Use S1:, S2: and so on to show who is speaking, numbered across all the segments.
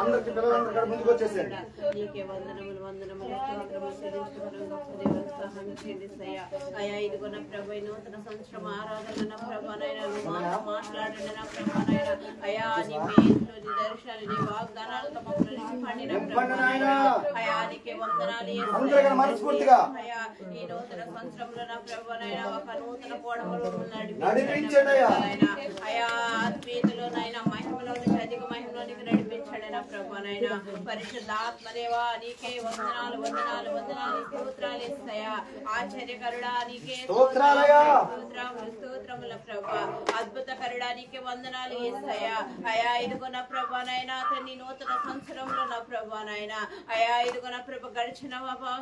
S1: అందరికి పిల్లలందరూ ముందుకు వచ్చేసేయండి.
S2: నీకే వందనములు వందనములు స్తోత్రములు చెల్లించుకున్నాం గొప్ప దేవుని సహాయం చేయండిసయ్యా. అయ్యా ఇదిగో నా ప్రభు నూతన సంవత్సరం ఆరాధన నా ప్రభానైనా మాతో మాట్లాడండి నా ప్రభానైనా. అయ్యా నీ పేరులో నీ దర్శనాలు నీ వాగ్దానాలతో మమ్మల్ని నింపండి నా ప్రభానైనా. అయ్యా నీకే వందనాలు
S1: మనస్ఫూర్తిగా
S2: అయ్యా ఈ నూతన సంవత్సరంలో నా ప్రభానైనా ఒక నూతన కోడమలో
S1: నడిపించండి
S2: అయ్యా. ఆత్మీయతలోనైనా మహిమలో నుంచి అధిక మహిమలోనికి నడిపించండి నా ప్రభానైనా. పరిశుద్ధాత్మదేవా నీకే వందనాలు వందనాలు వందనాలు స్తోత్రాలు ఇస్తాయా. ఆశ్చర్యకరుడా నీకే స్తోత్రముల ప్రభా. అద్భుతకరుడా నీకే వందనాలు ఇస్తాయా. అయా ఇదిగో నా ప్రభానైనా అతన్ని నూతన సంవత్సరంలో నా ప్రభానైనా. అయా ఇదిగో నా ప్రభ గడిచిన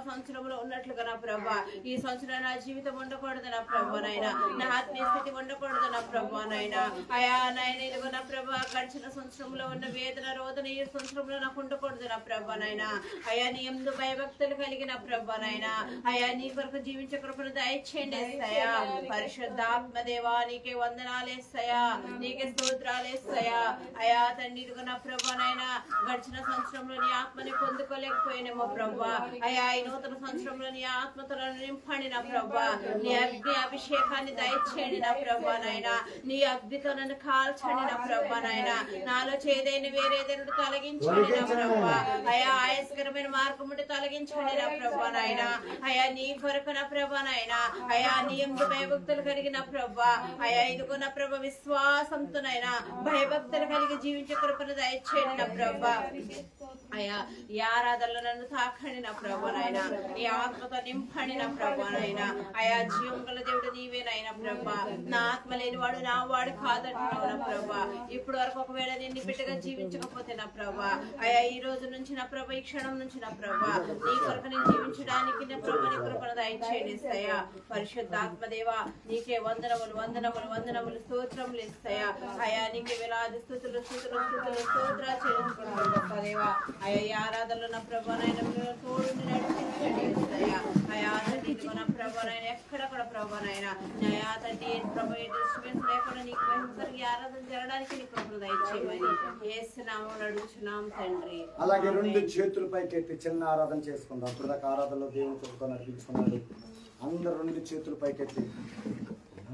S2: సంవత్సరంలో ఉన్నట్లుగా నా ప్రభా ఈ సంవత్సరం నా జీవితం ఉండకూడదు నా ప్రభానైనా. నా ఆత్మీయ స్థితి ఉండకూడదు నా ప్రభానైనా. అయా నాయన ఇదిగో నా ప్రభా గడిచిన సంవత్సరంలో ఉన్న వేదన రోదన ఈ సంవత్సరంలో నాకు ఉండకూడదు నా ప్రభానైనా. అయా నీ యందు భయభక్తులు కలిగిన ప్రభానైనా. అయా నీ కొరకు జీవించే కృపను దయచేయండి ఏసయ్యా. పరిశుద్ధాత్మదేవా నీకే వందనాలు ఏసయ్యా. నీకే స్తోత్రాలు ఏసయ్యా. అయా తండ్రి ఇదిగో నా ప్రభానైనా గడిచిన సంవత్సరంలో నీ ఆత్మని పొందుకోలేకపోయినేమో ప్రభా. అయా ఈ నూతన సంవత్సరంలో నీ ఆత్మతో నింపండి నా ప్రభా. నీ అగ్ని అభిషేకాన్ని దయచేయండి నా ప్రభానైనా. నీ అగ్నితో నన్ను కాల్చండి నా ప్రభానైనా. నాలో చేదైన వేరేదైనా తొలగించండి నా ప్రభా. అయా ఆయస్కరమైన మార్గం ఉండి తొలగించండి నా ప్రభానైనా. అయా నీ కొరకు నా ప్రభానైనా. అయా నీ యందు భయభక్తులు కలిగిన ప్రభా. అయా ఇదిగో నా ప్రభ విశ్వాసంతోనైనా భయభక్తులు కలిగి జీవించే కృపను దయచేయండి నా ప్రభా. అయా ఈ ఆరాధనలో నన్ను తాకండి నా ప్రభానైనా. నీ ఆత్మతో నింపండి నా ప్రభానైనా. అయా జీవం గల దేవుడు నీవేనైనా ప్రభా. నా ఆత్మ లేనివాడు నా వాడు కాదంటున్నావు నా ప్రభా. ఇప్పుడు వరకు ఒకవేళ నిన్ను బిడ్డగా జీవించకపోతే నా ప్రభా. అయా ఈ రోజు నుంచి నా ప్రభా ఈ క్షణం నుంచి నా ప్రభా నీ కొరకు నేను జీవించడానికి నా ప్రభా నీ కృపను దయచేయండి ఇస్తాయా. పరిశుద్ధాత్మదేవా నీకే వందనములు వందనములు వందనములు స్తోత్రములు ఇస్తాయా. అయా నీకే వేలాది స్థుతులు స్థుతులు స్థుతులు స్తోత్రాలు చెల్లించుకుంటాం గొప్ప దేవా. అయా ఈ ఆరాధనలో నా ప్రభానైనా తోడుని నడిపించండి ఇస్తాయా. అయా తండ్రి నా ప్రభానైనా ఎక్కడక్కడ ప్రభానైనా అయా తండ్రి ప్రభు డిస్టర్బెన్స్ లేకుండా నీకు మహిమకరంగా ఆరాధన జరగడానికి నీ కృపను దయచేయమని యేసు నామములో అడుగుచున్నాం తండ్రి.
S1: అలాగే రెండు చేతుల పైకి ఎత్తి చిన్న ఆరాధన చేసుకుందాం. అప్పుడు దాకా ఆరాధనలో దేవుని కృపతో నడిపించుకున్నాడు. అందరు రెండు చేతుల పైకి ఎత్తి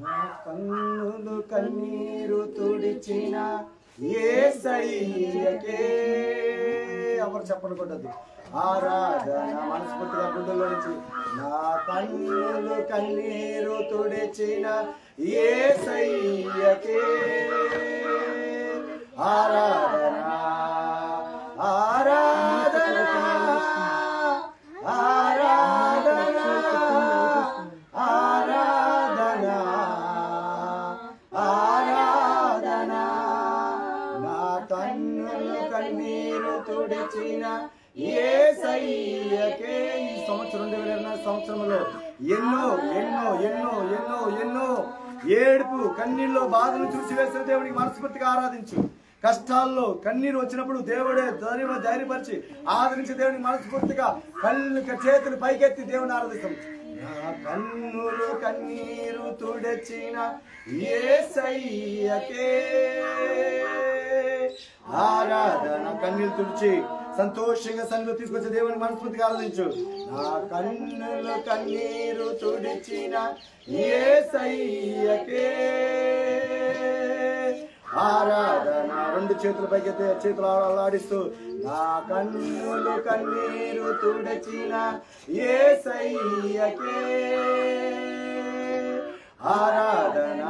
S1: నా కన్నులు కన్నీరు తుడిచిన యేసయ్యకే ఎవరు చెప్పకూడదు. ఆరాధన మనస్ఫూర్తిగా గుండెల్లో నుంచి నా కన్నులు కన్నీరు తుడిచిన యేసయ్యకే ఆరాధన ఆరాధన ఆరాధన ఆరాధన ఆరాధన నా కన్నులు కన్నీరు తుడిచిన యేసయ్యకే. ఈ సంవత్సరం 2020 సంవత్సరంలో ఎన్నో ఎన్నో ఎన్నో ఎన్నో ఎన్నో ఏడుపు కన్నీళ్ళలో బాధను చూసి వేసిన దేవుడికి మనస్ఫూర్తిగా ఆరాధించు. కష్టాల్లో కన్నీరు వచ్చినప్పుడు దేవుడే ధైర్యపరిచి ఆదరించి దేవుడిని మనస్ఫూర్తిగా కళ్ళు చేతులు పైకెత్తి దేవుని ఆరాధిస్తాం. నా కన్నులు కన్నీరు తుడిచిన యేసయ్యకే ఆరాధన. కన్నీరు తుడిచి సంతోషంగా సన్నిధిలో తీసుకొచ్చే దేవుని మనస్ఫూర్తిగా ఆరాధించు. నా కన్నులు కన్నీరు తుడిచిన యేసయ్యకే ఆరాధన. రెండు చేతుల పైకి చేతులు ఆడిస్తూ నా కన్నులు కన్నీరు తుడిచిన యేసయ్యకే ఆరాధన.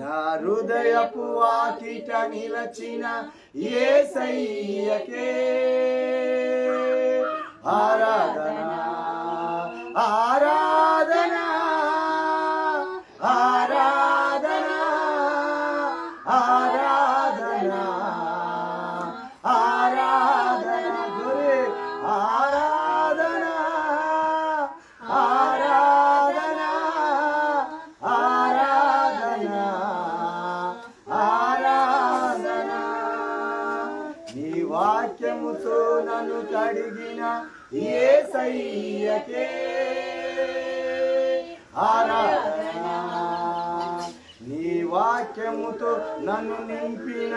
S1: నా హృదయపు వాకిట నిలచిన యేసయ్యకే ఆరాధన ఆరాధన ఆరాధన ఆరాధన ఆరాధన గురి ఆరాధన ఆరాధన ఆరాధన ఆరాధన. నీ వాక్యముతో నన్ను కడిగిన యేసయ్యకే ఆరాధన. నీ వాక్యముతో నన్ను నింపిన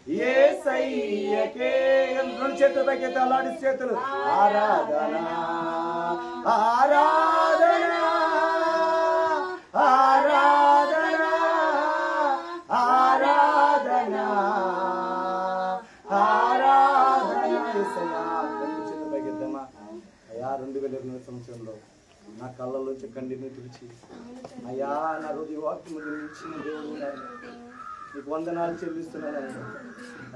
S1: యేసయ్యకే. రెండు చేతులు పైకెత్తి అలాంటి చేతులు. ఆరాధన ఆరాధన ఆరాధన ఆరాధన ఆరాధన యేసయ్యా. రెండు చేతులు పైకెత్తామా. అయ్యా 2020 సంవత్సరంలో నా కళ్ళలోంచి కన్నీరుని తుడిచి అయ్యా నా హృదయ వాక్యం ఇచ్చిన దేవుడు నీకు వందనాలు చెల్లిస్తున్నాను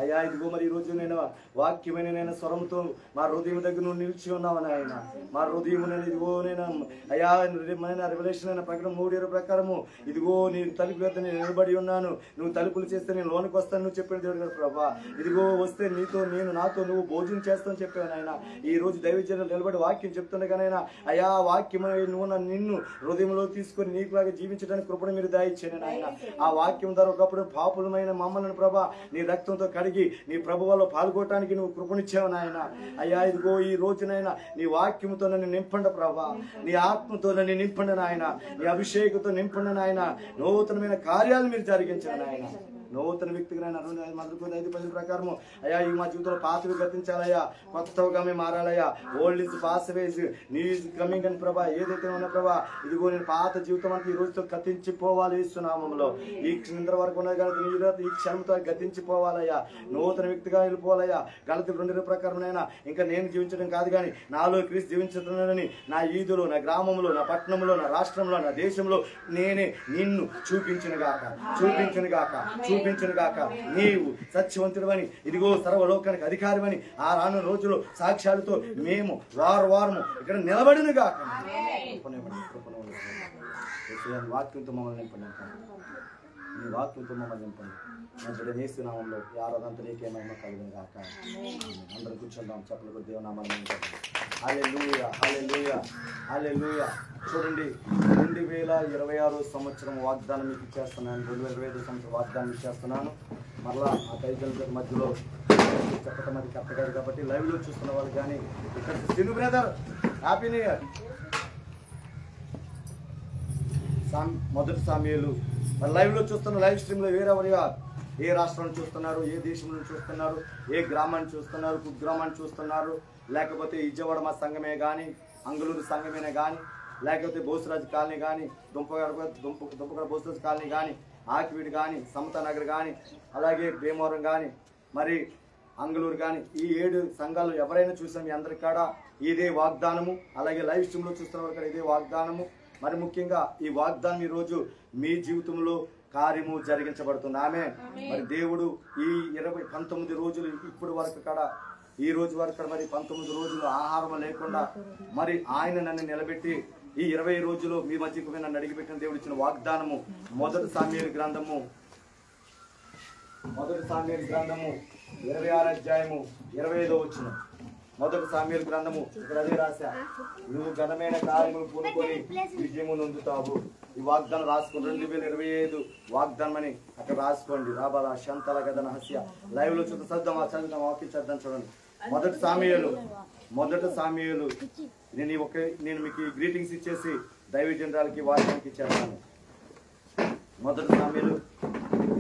S1: అయ్యా. ఇదిగో మరి ఈరోజు నేను వాక్యమైన నేను స్వరంతో మా హృదయం దగ్గర నువ్వు నిలిచి ఉన్నావు నాయన. మా హృదయం నేను ఇదిగో నేను అయ్యా రెవల్యూషన్ అయిన ప్రకటన 3:20 ప్రకారము ఇదిగో నీ తలుపు వద్ద నేను నిలబడి ఉన్నాను, నువ్వు తలుపులు చేస్తే నేను లోనికి వస్తాను నువ్వు చెప్పిన దేవుడు కదా ప్రభా. ఇదిగో వస్తే నీతో నేను నాతో నువ్వు భోజనం చేస్తాను చెప్పాను ఆయన. ఈ రోజు దైవజనులు నిలబడి వాక్యం చెప్తుండగానైనా అయ్యా వాక్యం నువ్వు నిన్ను హృదయంలో తీసుకొని నీకులాగా జీవించడానికి కృపణ మీరు దాయిచ్చాను ఆయన. ఆ వాక్యం ద్వారా ఒకప్పుడు పాపులమైన మమ్మల్ని ప్రభా నీ రక్తంతో కడిగి నీ ప్రభువులో పాల్గొనడానికి నువ్వు కృపణిచ్చావు నాయన. అయ్యా ఇదిగో ఈ రోజునైనా నీ వాక్యంతో నన్ను నింపండి ప్రభా, నీ ఆత్మతో నన్ను నింపండి నాయన, నీ అభిషేకంతో నింపండి నాయన. నూతనమైన కార్యాలు మీరు జరిగించండి నాయన. నూతన వ్యక్తిగా మొదలుకొని 5-10 ప్రకారము అయ్యా ఈ మా జీవితంలో పాతవి గతించాలయ్యా, కొత్తగా మేము మారాలయ్యా. Old is pass away new is coming అని ప్రభా. ఏదైతే ఉన్నా ప్రభా ఇదిగో నేను పాత జీవితం అంతా ఈ రోజుతో గతించిపోవాలి ఇస్తున్నామంలో. ఈ క్షణం వరకు ఉన్నది కానీ ఈ క్షణంతో గతించిపోవాలయ్యా, నూతన వ్యక్తిగా వెళ్ళిపోవాలయ్యా. గలతీ 2 ప్రకారమైనా ఇంకా నేను జీవించడం కాదు కానీ నాలో క్రీస్తు జీవించడం నా ఈదులో నా గ్రామంలో నా పట్టణంలో నా రాష్ట్రంలో నా దేశంలో నేనే నిన్ను చూపించను గాక నీవు సత్యవంతుడవని ఇదిగో సర్వలోకానికి అధికారమని ఆ రాను రోజులో సాక్ష్యాలతో మేము వారము ఇక్కడ నిలబడిన గాక. వాక్యంతో మమ్మల్ని నింపండి, నీ వాక్యంతో మమ్మల్ని నింపండి. మంచి నేస్తున్నామంలో ఆరాధంతా నీకే మహిమ కలుగును గాక. అందరూ కూర్చుందాం చెప్పలు దేవునామాన్ని. హల్లెలూయా హల్లెలూయా హల్లెలూయా. చూడండి 2026 సంవత్సరం వాగ్దానం మీకు ఇచ్చేస్తున్నాను, 2025 సంవత్సరం వాగ్దానం ఇచ్చేస్తున్నాను. మరలా ఆ తల్లిదండ్రుల మధ్యలో చెప్పటం అది కరెక్ట్ కాదు కాబట్టి లైవ్లో చూస్తున్న వాళ్ళు కానీ ఇక్కడ Sinu brother happy new year. మొదటి సామ్యాలు మరి లైవ్లో చూస్తున్న లైవ్ స్ట్రీమ్లో వేరెవరిగా ఏ రాష్ట్రాన్ని చూస్తున్నారు, ఏ దేశంలో చూస్తున్నారు, ఏ గ్రామాన్ని చూస్తున్నారు, కుగ్రామాన్ని చూస్తున్నారు, లేకపోతే విజయవాడ మా సంఘమే కానీ అంగుళూరు సంఘమేనే కానీ లేకపోతే బోసరాజు కాలనీ కానీ దుంపగడ బోసరాజు కాలనీ కానీ ఆకివీడు కానీ సమతానగర్ కానీ అలాగే భీమవరం కానీ మరి అంగుళూరు కానీ ఈ 7 సంఘాలు ఎవరైనా చూసాం మీ అందరి కాడ ఇదే వాగ్దానము. అలాగే లైవ్ స్ట్రీమ్లో చూస్తున్న వారి కాడ ఇదే వాగ్దానము. మరి ముఖ్యంగా ఈ వాగ్దానం ఈరోజు మీ జీవితంలో కార్యము జరిగించబడుతుంది. ఆమె మరి దేవుడు ఈ 19 రోజులు ఇప్పుడు వరకు కాడ ఈ రోజు వరకు మరి 19 రోజులు ఆహారం లేకుండా మరి ఆయన నన్ను నిలబెట్టి ఈ 20 రోజులు మీ మధ్యకు నన్ను అడిగిపెట్టిన దేవుడు ఇచ్చిన వాగ్దానము. మొదటి సామ్యూయేలు గ్రంథము 26 అధ్యాయము 25వ వచనం. మొదటి సామ్యూయేలు గ్రంథము ఇక్కడ అదే రాశా, నువ్వు ఘనమైన కార్యములు పూనుకొని విజయము నొందుతావు. ఈ వాగ్దానం రాసుకోండి. 2025 వాగ్దానం అని అక్కడ రాసుకోండి. రాబాల శాంతల గదన హస్య లైవ్ లో చదువుతాం వాక్యం చదువుతాం. చూడండి మొదటి సామ్యూయేలు నేను మీకు గ్రీటింగ్స్ ఇచ్చేసి దైవజనురాలకి వాక్యానికి ఇచ్చేస్తాను. మొదటి సామ్యూయేలు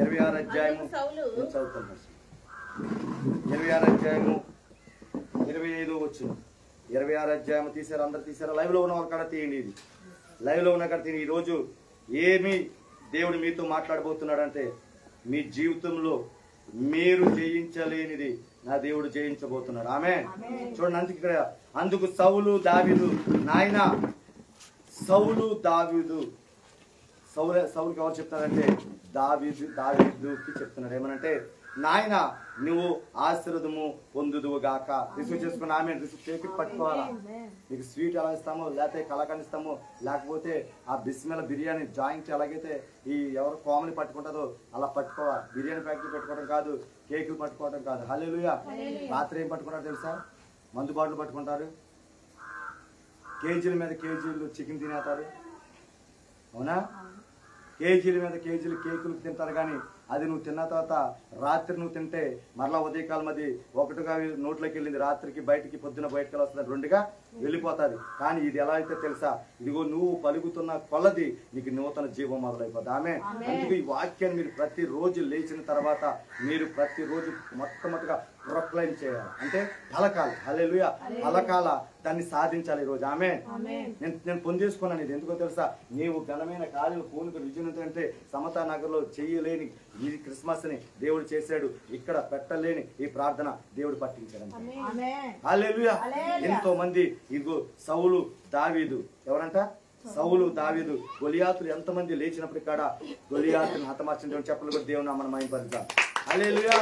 S1: 26 అధ్యాయము చదువుతాను. 26 అధ్యాయము 25వ వచనం. 26 అధ్యాయం తీసారు, అందరు తీసారు. లైవ్ లో ఉన్న కాడ తీయండి. ఇది లైవ్ లో ఉన్న కాడ తీయండి. ఈరోజు ఏమి దేవుడు మీతో మాట్లాడబోతున్నాడంటే మీ జీవితంలో మీరు జయించలేనిది నా దేవుడు జయించబోతున్నాడు. ఆమె చూడండి అందుకు సౌలు దావీదు నాయన సౌలుకి ఎవరు చెప్తారంటే దావీదుకి చెప్తున్నాడు. ఏమనంటే నాయన నువ్వు ఆశీర్వదము పొందుదువు గాక. రిసీవ్ చేసుకుని ఆమె రిసీవ్ చేతికి పట్టుకోవాలా. మీకు స్వీట్ ఎలా ఇస్తామో లేకపోతే కలకండ ఇస్తామో లేకపోతే ఆ బిస్మిల్లా బిర్యానీ జాయింట్ ఎలాగైతే ఈ ఎవరు కోమని పట్టుకుంటుందో అలా పట్టుకోవాలి. బిర్యానీ ప్యాకెట్ పెట్టుకోవడం కాదు, కేకులు పట్టుకోవడం కాదు. హల్లెలూయా. రాత్రి ఏం పట్టుకుంటారు తెలుసా? మందు బాటలు పట్టుకుంటారు, కేజీల మీద కేజీలు చికెన్ తినేస్తారు. అవునా? కేజీల మీద కేజీలు కేకులు తింటారు కానీ అది నువ్వు తిన్న తర్వాత రాత్రి నువ్వు తింటే మరలా ఉదయకాలం అది ఒకటిగా నోట్లోకి వెళ్ళింది, రాత్రికి బయటికి పొద్దున బయటకు వస్తుంది, రెండుగా వెళ్ళిపోతుంది. కానీ ఇది ఎలా అయితే తెలుసా, ఇదిగో నువ్వు పలుకుతున్న కొలది నీకు నూతన జీవం మొదలైపోతుంది. ఆమె అందుకు ఈ వాక్యాన్ని మీరు ప్రతిరోజు లేచిన తర్వాత మీరు ప్రతిరోజు మొట్టమొదటిగా ప్రొక్లైమ్ చేయాలి, అంటే పలకాలి. హల్లెలూయా, పలకాల, దాన్ని సాధించాలి ఈ రోజు. ఆమె నేను పొందేసుకున్నాను. ఇది ఎందుకో తెలుసా, నీవు ఘనమైన కార్యాలు పూనుకు విజయం అంటే సమతా నగర్ లో చెయ్యలేని ఈ క్రిస్మస్ ని దేవుడు చేశాడు, ఇక్కడ పెట్టలేని ఈ ప్రార్థన దేవుడు పట్టించాడు. హల్లెలూయా. ఎంతో మంది ఇదిగో సౌలు దావీదు, ఎవరంట సౌలు దావీదు, గొలియాతులు ఎంతమంది లేచినప్పుడు ఇక్కడ గొలియాతుని హతమార్చిన చెప్పలు కూడా దేవుని నామమున మహిమపరుద్దాం. హల్లెలూయా.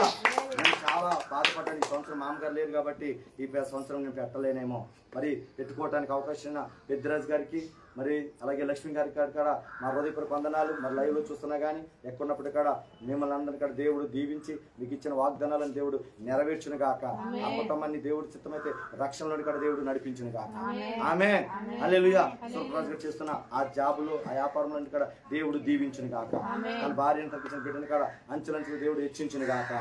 S1: నేను చాలా బాధపడ్డాను, ఈ సంవత్సరం మామగారు లేరు కాబట్టి ఈ సంవత్సరం నేను పెట్టలేనేమో. మరి పెట్టుకోవడానికి అవకాశం ఉన్న పెద్దరాజు గారికి, మరి అలాగే లక్ష్మి గారి కాడ మా హృదయపూర్వక వందనాలు. మరి లైవ్ లో చూస్తున్నా కానీ ఎక్కడున్నప్పుడు కాడ మిమ్మల్ని అందరినీ కాడ దేవుడు దీవించి మీకు ఇచ్చిన వాగ్దానాలను దేవుడు నెరవేర్చును గాక. ఆ కుటుంబాన్ని దేవుడు చిత్తమైతే రక్షణలోని కాడ దేవుడు నడిపించును గాక. ఆమేన్. హల్లెలూయా. సూపర్రాజు గారు చేస్తున్న ఆ జాబులో ఆ వ్యాపారంలో కాడ దేవుడు దీవించును గాక. తన భార్యను తగ్గించిన బిడ్డని కాడ అంచులంచులు దేవుడు హెచ్చించును గాక.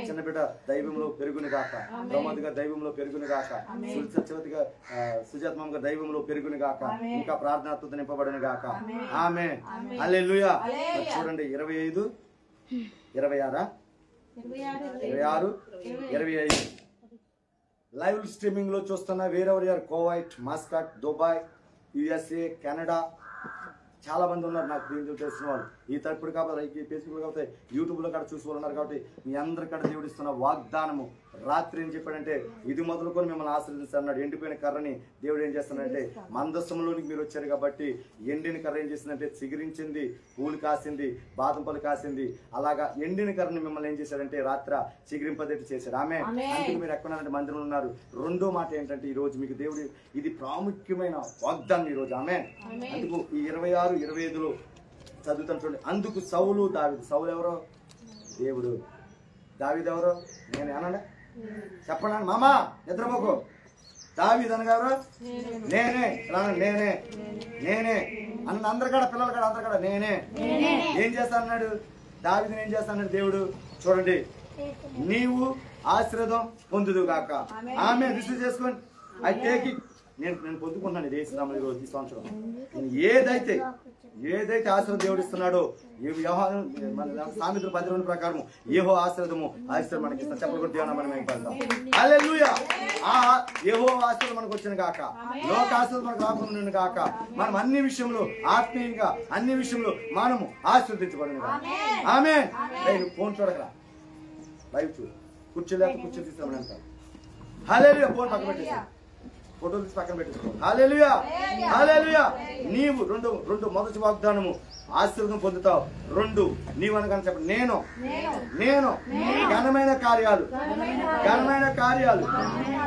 S1: చిన్న బిడ్డ దైవంలో పెరుగును గాక, ప్రమాదిగా దైవంలో పెరుగును గాక, సత్యవతిగా సుజాత్మంగా దైవంలో పెరుగును గాక, ఇంకా ప్రార్థనాత్మత నింపబడును గాక. ఆమేన్. హల్లెలూయా. చూడండి 25, 26, 26, 25 లైవ్ స్ట్రీమింగ్ లో చూస్తున్న వేరెవర్ యార్ Kuwait, Muscat, Dubai, USA, Canada చాలా మంది ఉన్నారు నాకు దీంతో తెలిసిన వాళ్ళు. ఈ తప్పుడు కాబట్టి ఫేస్బుక్ కాబట్టి యూట్యూబ్ లో కూడా చూసి వాళ్ళు ఉన్నారు. కాబట్టి మీ అందరి కాడ దేవుడు ఇస్తున్న వాగ్దానము రాత్రి ఏం చెప్పాడంటే, ఇది మొదలుకొని మిమ్మల్ని ఆశీర్వదిస్తాడు అన్నాడు. ఎండిపోయిన కర్రని దేవుడు ఏం చేస్తాడంటే, మందస్సంలోనికి మీరు వచ్చారు కాబట్టి ఎండిన కర్ర ఏం చేసిందంటే చిగురించింది, పూలు కాసింది, బాదం పళ్ళు కాసింది. అలాగా ఎండిన కర్రని మిమ్మల్ని ఏం చేశాడంటే రాత్రి చిగురింపదేటి చేశాడు. ఆమె అందుకు మీరు ఎక్కడున్నారంటే మందిరంలో ఉన్నారు. రెండో మాట ఏంటంటే, ఈ రోజు మీకు దేవుడు ఇది ప్రాముఖ్యమైన వాగ్దానం ఈ రోజు. ఆమె అందుకు ఈ 26, 25లో చదువుతాను చూడండి. అందుకు సౌలు దావీదు. సౌలు ఎవరో దేవుడు, దావీదు ఎవరో నేను అనండి, చెప్పండి మామా నిద్రపోకు. దావీదు అనగారు నేనే, నేనే నేనే అన్న అందరి కాడ పిల్లల కాడ అందరి కాడ నేనే. ఏం చేస్తానన్నాడు దావీదుని, ఏం చేస్తానన్నాడు దేవుడు చూడండి, నీవు ఆశీర్వాదం పొందుదు గాక. ఆమె రిసీవ్ చేసుకోండి. I take it. నేను పొందుకుంటున్నాను ఇది యేసునామములో ఈరోజు ఈ సంవత్సరం. నేను ఏదైతే ఆశీర్వాదం దేవుడు ఇస్తున్నాడో, సామెతలు 12 ప్రకారం ఏహో ఆశీర్వాదము ఆశీర్వాదం మనకి ఇస్తాను. చెప్పకూడదు దేవుని మనం ఏం పడతాం. హల్లెలూయా. ఏహో ఆశీర్వాదం మనకు వచ్చిన గాక, లోక ఆశీర్వాదం మనకు రాకుండా గాక. మనం అన్ని విషయంలో ఆత్మీయంగా అన్ని విషయంలో మనము ఆశీర్వదించబడిన గాక. ఆమేన్. ఫోన్ చూడగరా, లైవ్ చూడు, కుర్చీలేక కుర్చీ తీస్తామని అంటారు. హల్లెలూయా. ఫోన్ పక్కన పెట్టేసి ఫోటోలు తీసి పక్కన పెట్టేసుకో. హల్లెలూయా. హల్లెలూయా. నీవు రెండు మొదటి వాగ్దానము ఆశీర్వాదం పొందుతావు. 2 నీవు అనగా చెప్పండి, నేను ఘనమైన కార్యాలు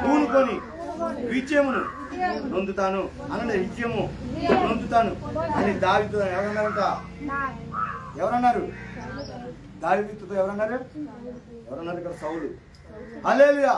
S1: పూనుకొని విజయమును నొందుతాను అనండి. విజయము నొందుతాను అని దావీదుతో ఎవరన్నారంట? ఎవరన్నారు? దావీదుతో ఎవరన్నారు ఇక్కడ? సౌలు. హల్లెలూయా.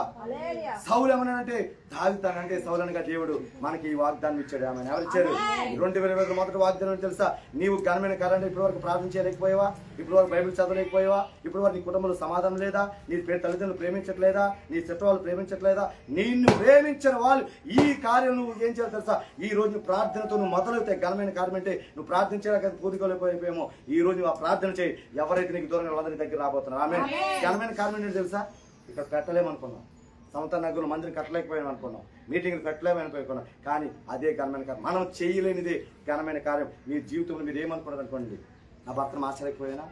S1: సౌలు ఏమన్నాడంటే దావీదునంటే సౌలనగా దేవుడు మనకి ఈ వాగ్దానం ఇచ్చాడు. ఆమె ఎవరు ఇచ్చారు? 2020 మొదటి వాగ్దానం తెలుసా? నీవు ఘనమైన కార్యాలు ఇప్పటి వరకు ప్రార్థన చేయలేకపోయావా? ఇప్పటి వరకు బైబిల్ చదవలేకపోయావా? ఇప్పటి వరకు నీ కుటుంబంలో సమాధానం లేదా? నీ తల్లిదండ్రులు ప్రేమించట్లేదా? నీ చుట్టూ వాళ్ళు ప్రేమించట్లేదా? నిన్ను ప్రేమించిన వాళ్ళు ఈ కార్యం నువ్వు ఏం చేయాలి తెలుసా? ఈ రోజు ప్రార్థనతో నువ్వు మొదలవుతాయి. ఘనమైన కార్యం అంటే నువ్వు ప్రార్థించేలా పూర్తికోలేకపోయామో ఈ రోజు నువ్వు ఆ ప్రార్థన చేయి. ఎవరైతే నీకు దూరంగా వాళ్ళని దగ్గర రాబోతున్నారు. ఆమె ఘనమైన కార్యం ఏంటో తెలుసా? ఇక్కడ పెట్టలేమనుకున్నాం, సమతా నగరంలో మందిరం కట్టలేకపోయాం అనుకున్నాం, మీటింగ్లు కట్టలేమనుకున్నాం. కానీ అదే ఘనమైన కార్యం. మనం చేయలేనిదే ఘనమైన కార్యం. మీ జీవితంలో మీరు ఏమనుకున్నారు అనుకోండి, నా భర్తను మార్చలేకపోయినా,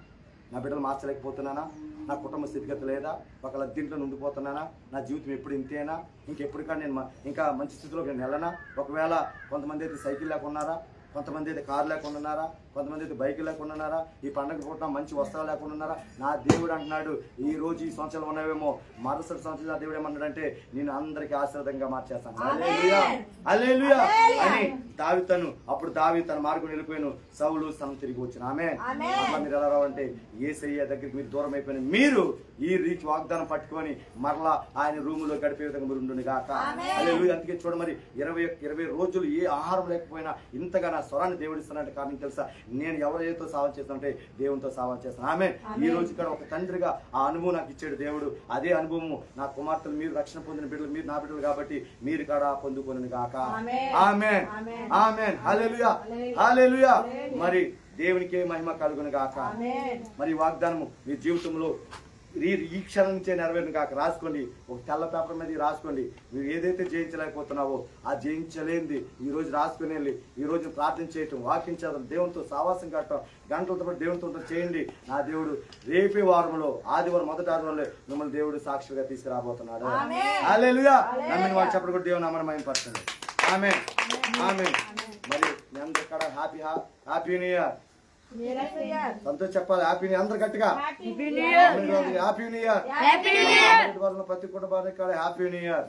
S1: నా బిడ్డలు మార్చలేకపోతున్నానా, నా కుటుంబ స్థితిగతి లేదా, ఒకళ్ళ దీంట్లో ఉండిపోతున్నానా, నా జీవితం ఎప్పుడు ఇంతేనా, ఇంకెప్పుడు కానీ నేను ఇంకా మంచి స్థితిలోకి నేను వెళ్ళనా? ఒకవేళ కొంతమంది అయితే సైకిల్ లేకున్నారా, కొంతమంది అయితే కారు లేకుండా ఉన్నారా, కొంతమంది అయితే బైక్ లేకుండా ఉన్నారా, ఈ పండుగ పూట మంచి వస్త్రాలు లేకుండా ఉన్నారా? నా దేవుడు అంటున్నాడు, ఈ రోజు ఈ సంవత్సరాలు ఉన్నావేమో, మరుసటి సంవత్సరాలు దేవుడు ఏమన్నాడంటే నేను అందరికీ ఆశీర్వాదంగా మార్చేస్తాను. హల్లెలూయా. హల్లెలూయా అని దావీదును, అప్పుడు దావీదు తన మార్గం వెళ్ళిపోయాను, సౌలు స్థలం తిరిగి వచ్చిన. ఆమె అట్లా మీరు ఎలా రావంటే యేసయ్య దగ్గరికి మీరు దూరం అయిపోయిన మీరు ఈ రీచ్ వాగ్దానం పట్టుకొని మరలా ఆయన రూములో గడిపే విధంగా మీరు ఉండును గాక. హల్లెలూయా. అందుకే చూడ మరి 20 రోజులు ఏ ఆహారం లేకపోయినా ఇంతగా నా స్వరాన్ని దేవుడు ఇస్తున్నట్టు కారణం తెలుసా? నేను ఎవరితో సేవ చేస్తుంటే దేవునితో సేవ చేస్తాను. ఆమె ఈ రోజు ఇక్కడ ఒక తండ్రిగా ఆ అనుభవం నాకు ఇచ్చాడు దేవుడు. అదే అనుభవము నా కుమార్తెలు, మీరు రక్షణ పొందిన బిడ్డలు, మీరు నా బిడ్డలు కాబట్టి మీరు కూడా పొందుకొనును గాక. ఆమేన్ ఆమేన్ హల్లెలూయా హల్లెలూయా. మరి దేవునికే మహిమ కలుగును గాక. మరి వాగ్దానము మీ జీవితంలో ఈ క్షణం నుంచే నెరవేరును కాక. రాసుకోండి, ఒక తెల్ల పేపర్ మీద రాసుకోండి. మీరు ఏదైతే జయించలేకపోతున్నావో ఆ జయించలేంది ఈ రోజు రాసుకుని వెళ్ళి ఈ రోజు ప్రార్థన చేయటం, వాక్యం చదవడం, దేవునితో సావాసం కట్టడం, గంటలతో పాటు దేవునితో చేయండి. నా దేవుడు రేపే వారంలో ఆదివారం మొదటి ఆదివారంలో మిమ్మల్ని దేవుడు సాక్షిగా తీసుకురాబోతున్నాడు. హల్లెలూయా. నమ్మిన వాళ్ళు చెప్పడం కూడా దేవుని నామమున మహిమపరచండి. ఆమేన్ ఆమేన్. మరి మీ అందరూ ఇక్కడ హ్యాపీ న్యూ ఇయర్ సంతోష్ చెప్పాలి. హ్యాపీ న్యూ ఇయర్ అందరు గట్టిగా హ్యాపీ న్యూ ఇయర్. ప్రతి కుటుంబానికి ఇక్కడ హ్యాపీ న్యూ ఇయర్.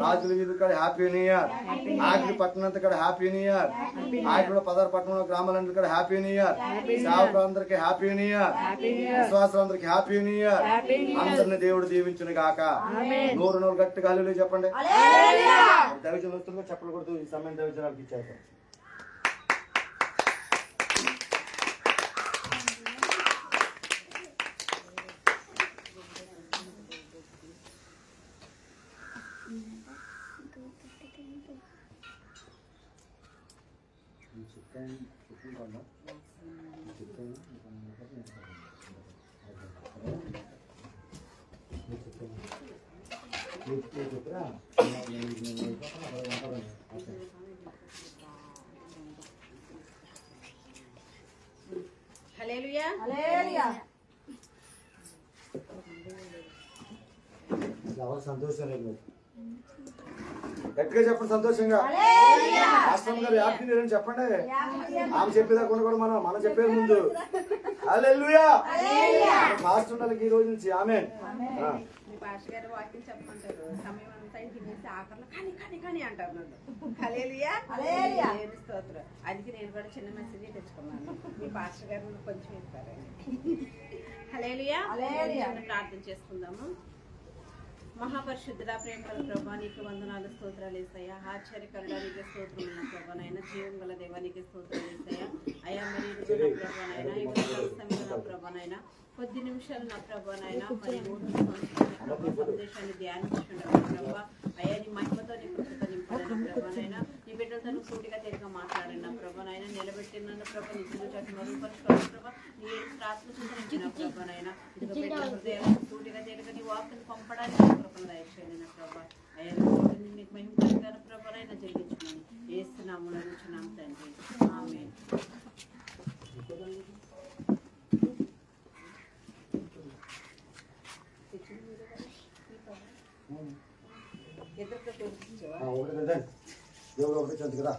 S1: రాజుల వీధి ఇక్కడ హ్యాపీ న్యూ ఇయర్. ఆగిరి పట్టణం ఇక్కడ హ్యాపీ న్యూ ఇయర్. ఆగిరి పదార్ పట్టణంలో గ్రామాలందరూ ఇక్కడ హ్యాపీ న్యూ ఇయర్. సేవకులందరికీ హ్యాపీ న్యూ ఇయర్. విశ్వాసులందరికీ హ్యాపీ న్యూ ఇయర్. అందరిని దేవుడు దీవించును గాక. నూరు గట్టిగా హల్లెలూయా చెప్పండి. దైవజనులుగా చెప్పకూడదు. ఈ సమయం దైవజనాలకు ఇచ్చారు.
S2: హల్లెలూయా
S3: హల్లెలూయా.
S1: ఎవరు సంతోషం లేదు గట్టిగా చెప్పండి. సంతోషంగా రాష్ట్రం గారు హ్యాపీ న్యూ ఇయర్ చెప్పండి. ఆమె చెప్పేదాకుండా కూడా మనం చెప్పేది ముందు హల్లెలూయా. మాస్టర్ ఈ రోజు నుంచి ఆమేన్.
S2: మీ పాస్టర్ గారు వాక్యం చెప్పమంటారు. సమయం అంతా తినేసి ఆఖరిలో కానీ అంటారు నన్ను. హల్లెలూయా హల్లెలూయా స్తోత్రం. అందుకే నేను కూడా చిన్న మెసేజ్ తెచ్చుకున్నాను. మీ పాస్టర్ గారు కొంచెం ఇస్తారు. హల్లెలూయా హల్లెలూయా. ప్రార్థన చేసుకుందాము. మహాపరిశుద్ధుడా, ప్రేమగల ప్రభా, నీకు వందనాలు, స్తోత్రాలు యేసయ్యా. ఆశ్చర్యకరుడా, నీకు స్తోత్రములు ప్రభానైనా. జీవం గల దేవా, నీకు స్తోత్రాలు యేసయ్యా. అయ్యా మరి ప్రభానైనా ఇప్పుడు ప్రభానైనా కొద్ది నిమిషాలు నా ప్రభానైనా మరి సందేశాన్ని ధ్యానించుకుంటాను ప్రభా. అయ్యా నీ మహిమతో నీ కృపతో నింపాలన్న ప్రభానైనా. నీ బిడ్డలతో నువ్వు సూటిగా తిరిగా మాట్లాడిన ప్రభానైనా. నిలబెట్టిన ప్రభా, నిధులు చట్టు మరుగుపరుచుకోవాలి ప్రభా. నీ రాత్రి చూపించిన ప్రభానైనా. ఇదిగో బిడ్డల హృదయాలను సూటిగా తిరిగా నీ వాక్కును పంపడానికి కృపను దయచేయండి నా ప్రభా. అయ్యా నీకు మహిమ కలిగిన ప్రభానైనా జరిగించుమని ఏస్తున్నాము నడుచున్నాము తండ్రి. ఆమేన్.
S1: దేవుడు ఒకటి చదువు కదా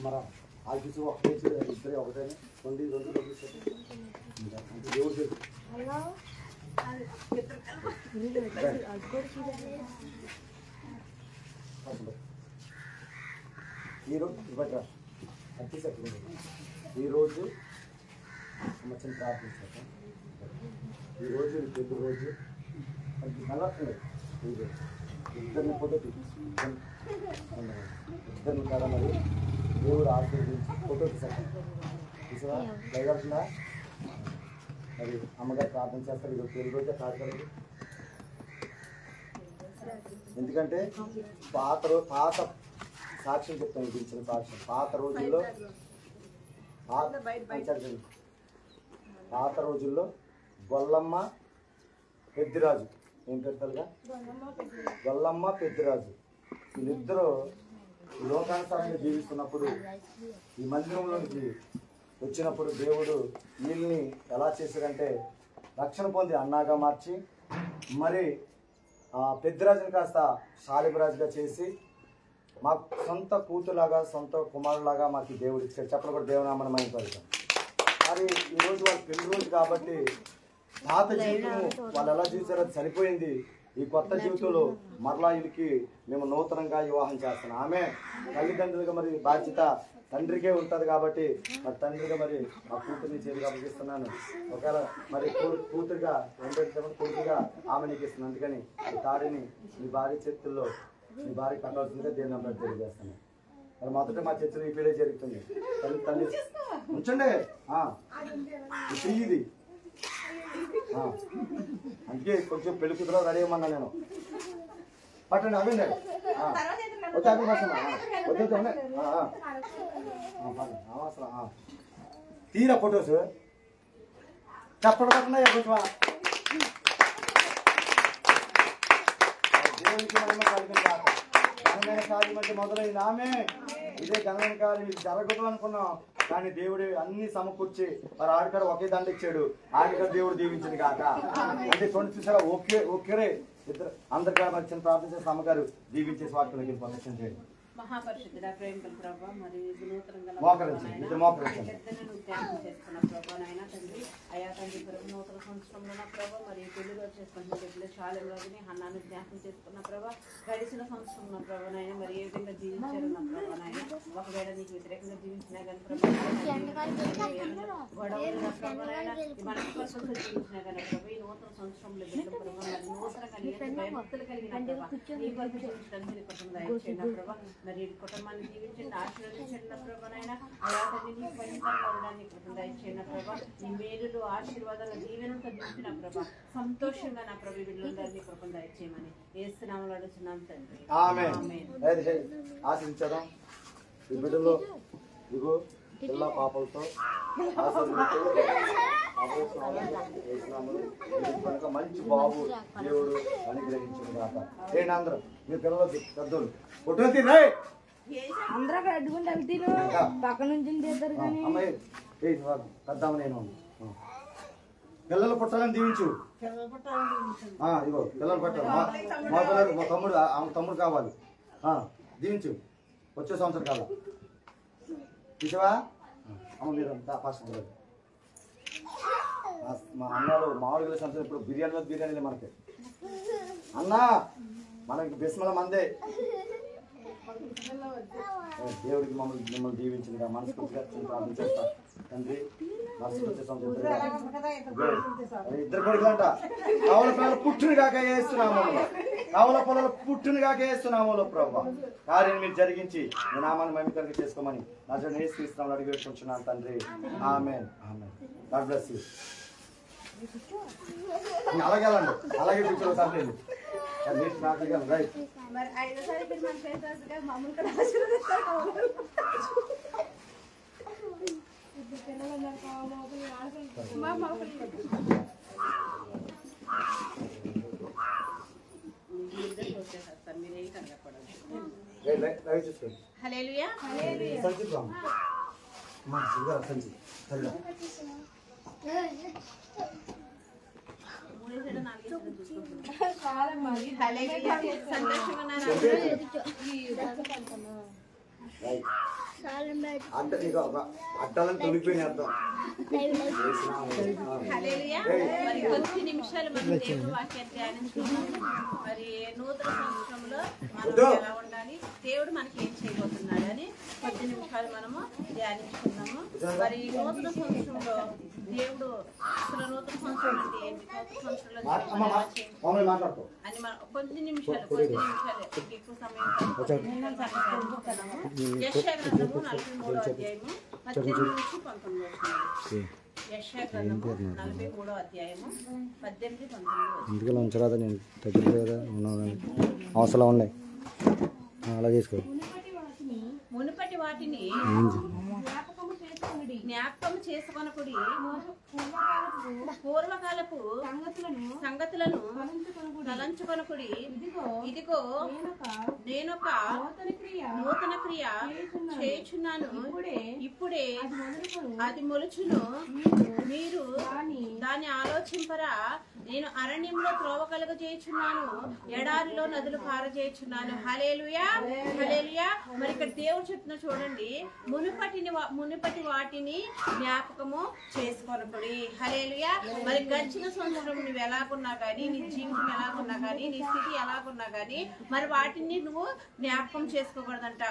S1: మరి ఆఫీసు ఒకటే ఇద్దరే ఒకటే రెండు దేవుడు ఈరోజు మంచి ప్రార్థించాక ఈరోజు పెద్ద రోజు నల్లట్లేదు. ఇద్దరిని ఫోటో ఇద్దరిని కదా మరి దేవుడు ఆశీర్వదించి ఫోటో తీసావా దయగలుగుతుందా? మరి అమ్మగారు ప్రార్థన చేస్తారు. ఇది పెళ్లి రోజే కాదు. ఎందుకంటే పాత సాక్ష్యం చెప్తాను. ఇది ఇచ్చిన సాక్ష్యం పాత రోజుల్లో గొల్లమ్మ పెద్దిరాజు, ఏం పెడతారుగా గొల్లమ్మ పెద్దిరాజు, వీళ్ళిద్దరూ లోకానుసారంగా జీవిస్తున్నప్పుడు ఈ మందిరంలోనికి వచ్చినప్పుడు దేవుడు వీళ్ళని ఎలా చేశారంటే రక్షణ పొంది అన్నాగా మార్చి మరి పెద్దిరాజుని కాస్త శాలిబరాజుగా చేసి మాకు సొంత కూతులాగా సొంత కుమారులాగా మాకు దేవుడు ఇచ్చాడు. చెప్పలు కూడా దేవునామని మనం పడతాం. మరి ఈరోజు వాళ్ళ పెళ్లి రోజు కాబట్టి పాత జీవితం వాళ్ళు ఎలా చూసారో అది సరిపోయింది. ఈ కొత్త జీవితంలో మరలా వీళ్ళకి మేము నూతనంగా వివాహం చేస్తున్నాం. ఆమె తల్లిదండ్రులుగా మరి బాధ్యత తండ్రికే ఉంటుంది కాబట్టి మరి తండ్రిగా మరి ఆ కూతుర్ని చేతిగా అప్పగిస్తున్నాను. ఒకవేళ మరి కూతురుగా కొడుకుగా ఆమె నీకు ఇస్తున్నాను. అందుకని ఈ తాడిని నీ భార్య చేతుల్లో నీ భార్య కట్టాల్సిందిగా దేవుని అభివృద్ధి తెలియజేస్తున్నాను. మరి మొదట మా చర్చలో ఈ పెళ్లి జరుగుతుంది. తల్లి ఉంచండి. ఇది అందుకే కొంచెం పెళ్లి కూతురు రెడీ అయ్యమన్నా నేను. పట్టండి అవండి. వచ్చి అక్కడ పట్టండి. వచ్చేసండి అవసరం. తీరా ఫొటోస్ చెప్పకుండా కొంచెం దేవునికి మహిమ కలిగిన కాక. ఘనమైన కార్యం అంటే మొదలైంది. ఆమె ఇదే ఘనమైన కార్యం ఇది జరగదు అనుకున్నాం, కానీ దేవుడు అన్ని సమకూర్చి మరి ఆడికాడ ఒకే దండ ఇచ్చాడు. ఆడికాడ దేవుడు దీవించింది కాక. అంటే కొన్ని చూసారా ఒక్కరే ఇద్దరు అందరికాడ మరి చిన్న ప్రార్థన చేసిన అమ్మగారు దీవించేసి వాటికి ప్రదర్శన చేయండి.
S2: మహాపరిశుద్ధుడా ప్రేమల ప్రభా మరి నూతనంగా జ్ఞాపకం చేసుకున్న ప్రభా నాయన తండ్రి అయా తండ్రి నూతన సంవత్సరంలో నా ప్రభా మరి పెళ్లిలో చేసుకున్న బిడ్డలు చాలా రోజుని అన్నాన్ని జ్ఞాపకం చేసుకున్న ప్రభా గడిచిన సంవత్సరంలో ప్రభా నాయన మరి ఏ విధంగా జీవించారు నా ప్రభా నాయన ఒకవేళ నీకు వ్యతిరేకంగా జీవించినా కానీ ప్రభా గొడవలు నా ప్రభా నాయన మనస్పర్శంతో జీవించినా కానీ ప్రభా ఈ నూతన సంవత్సరంలో బిడ్డలు ప్రభా మరి నూతనంగా భక్తులు కలిగిన ప్రభా నీ కొరకు జీవించడానికి కోసం దయచేయండి ప్రభా. మరి కుటుంబాన్ని జీవించండి, ఆశీర్వదించండి ప్రభానైనా. అయా తండ్రి నీకు పరిపాలన ఉండడానికి కృప దయచేయండి ప్రభా. నీ మేలులు ఆశీర్వాదాలు దీవెనతో నింపిన ప్రభా సంతోషంగా నా ప్రభు బిడ్డలందరినీ కృప దయచేయమని యేసునామములో అడుగుతున్నాం తండ్రి. ఆమేన్.
S1: ఆశీర్వదించడం ఈ బిడ్డలు ఇగో పిల్ల పాపలతో మంచి బాబు దేవుడు అనుగ్రహించిన దాకా. ఏంటి అందరూ మీ పిల్లలు పెద్దోళ్ళు ఫోటో తీరాయి
S3: అందరూ అడ్డుకుంటే పక్క నుంచి
S1: అమ్మాయి పెద్దాము నేను పిల్లలు పుట్టాలని దీవించు. ఇగో పిల్లలు పుట్టాలి. మా పిల్లలు మా తమ్ముడు కావాలి దీవించు. వచ్చే సంవత్సరం కావాలి చూసావా అమ్మ మీరు ఫస్ట్ మా అన్నాడు మామిడి సంవత్సరం ఇప్పుడు బిర్యానీలే మనకి అన్నా మనకి బిస్మల మందే. దేవుడికి మిమ్మల్ని దీవించిందిగా మనస్ఫూర్తిగా ప్రార్థన చేస్తా తండ్రి. మనసు వచ్చే సంవత్సరం ఇద్దరు కొడుకులంట కవల పిల్లలు పుట్టిన కాక వేస్తున్నాము, కవల పిల్లలు పుట్టిన కాక వేస్తున్నాము ప్రభా. కార్యం మీరు జరిగించి మీ నామాన్ని మహిమకరంగా చేసుకోమని నా జన యేసుక్రీస్తునామములో అడిగి పెట్టుకుంటున్నాను తండ్రి. Amen. Amen. God bless you. అలాగే వెళ్ళండి, అలాగే కూర్చోండి. సర్లేదు రైట్.
S3: మరి 5వ తారీఖు మన పేరు మామూలుగా ఆశీర్వదిస్తారు.
S2: హల్లెలూయా.
S1: అడ్డాలని తొలిపోయిన అర్థం.
S2: మరి కొద్ది నిమిషాలు మనం దేవుని వాక్యాన్ని ధ్యానించుకున్నాం. మరి నూతన సంవత్సరంలో మనం ఎలా ఉండాలి, దేవుడు మనకి ఏం చేయబోతున్నాడు అని కొద్ది నిమిషాలు మనము ధ్యానించుకున్నాము. మరి నూతన సంవత్సరంలో దేవుడు అసలు నూతన సంవత్సరం అంటే ఏంటి, నూతన సంవత్సరంలో అని మనం కొద్ది నిమిషాలు ఎక్కువ సమయం యెషయా గ్రంథము 43వ అధ్యాయము 18 నుంచి 19 వచనాలు. యెషయా గ్రంథము 43వ అధ్యాయము 18, 19.
S1: ఇంటికి ఉంచరాదా నేను దగ్గర కదా ఉన్నాను అవసరం ఉన్నాయి అలా చేసుకో.
S2: మునుపటి వాటిని జ్ఞాపకము చేసుకొనకుడి, పూర్వకాలపు సంగతులను తలంచుకొనకుడి. ఇదిగో నేనొక నూతన క్రియ చేయుచున్నాను, ఇప్పుడే అది మొలుచును, మీరు దాన్ని ఆలోచింపరా. నేను అరణ్యంలో త్రోవ కలుగజేయుచున్నాను, ఎడారిలో నదులు పారజేయుచున్నాను. హల్లెలూయా. హల్లెలూయా. మరి ఇక్కడ దేవుడు చెప్తున్నా చూడండి, మునుపటి వాటిని దానిని జ్ఞాపకము చేసుకొనకుడి. హల్లెలూయా. మరి గడిచిన సంవత్సరం నువ్వు ఎలాగున్నా కానీ, నీ జీవితం ఎలాగున్నా కానీ, నీ స్థితి ఎలాగున్నా కానీ మరి వాటిని నువ్వు జ్ఞాపకం చేసుకోకూడదంట.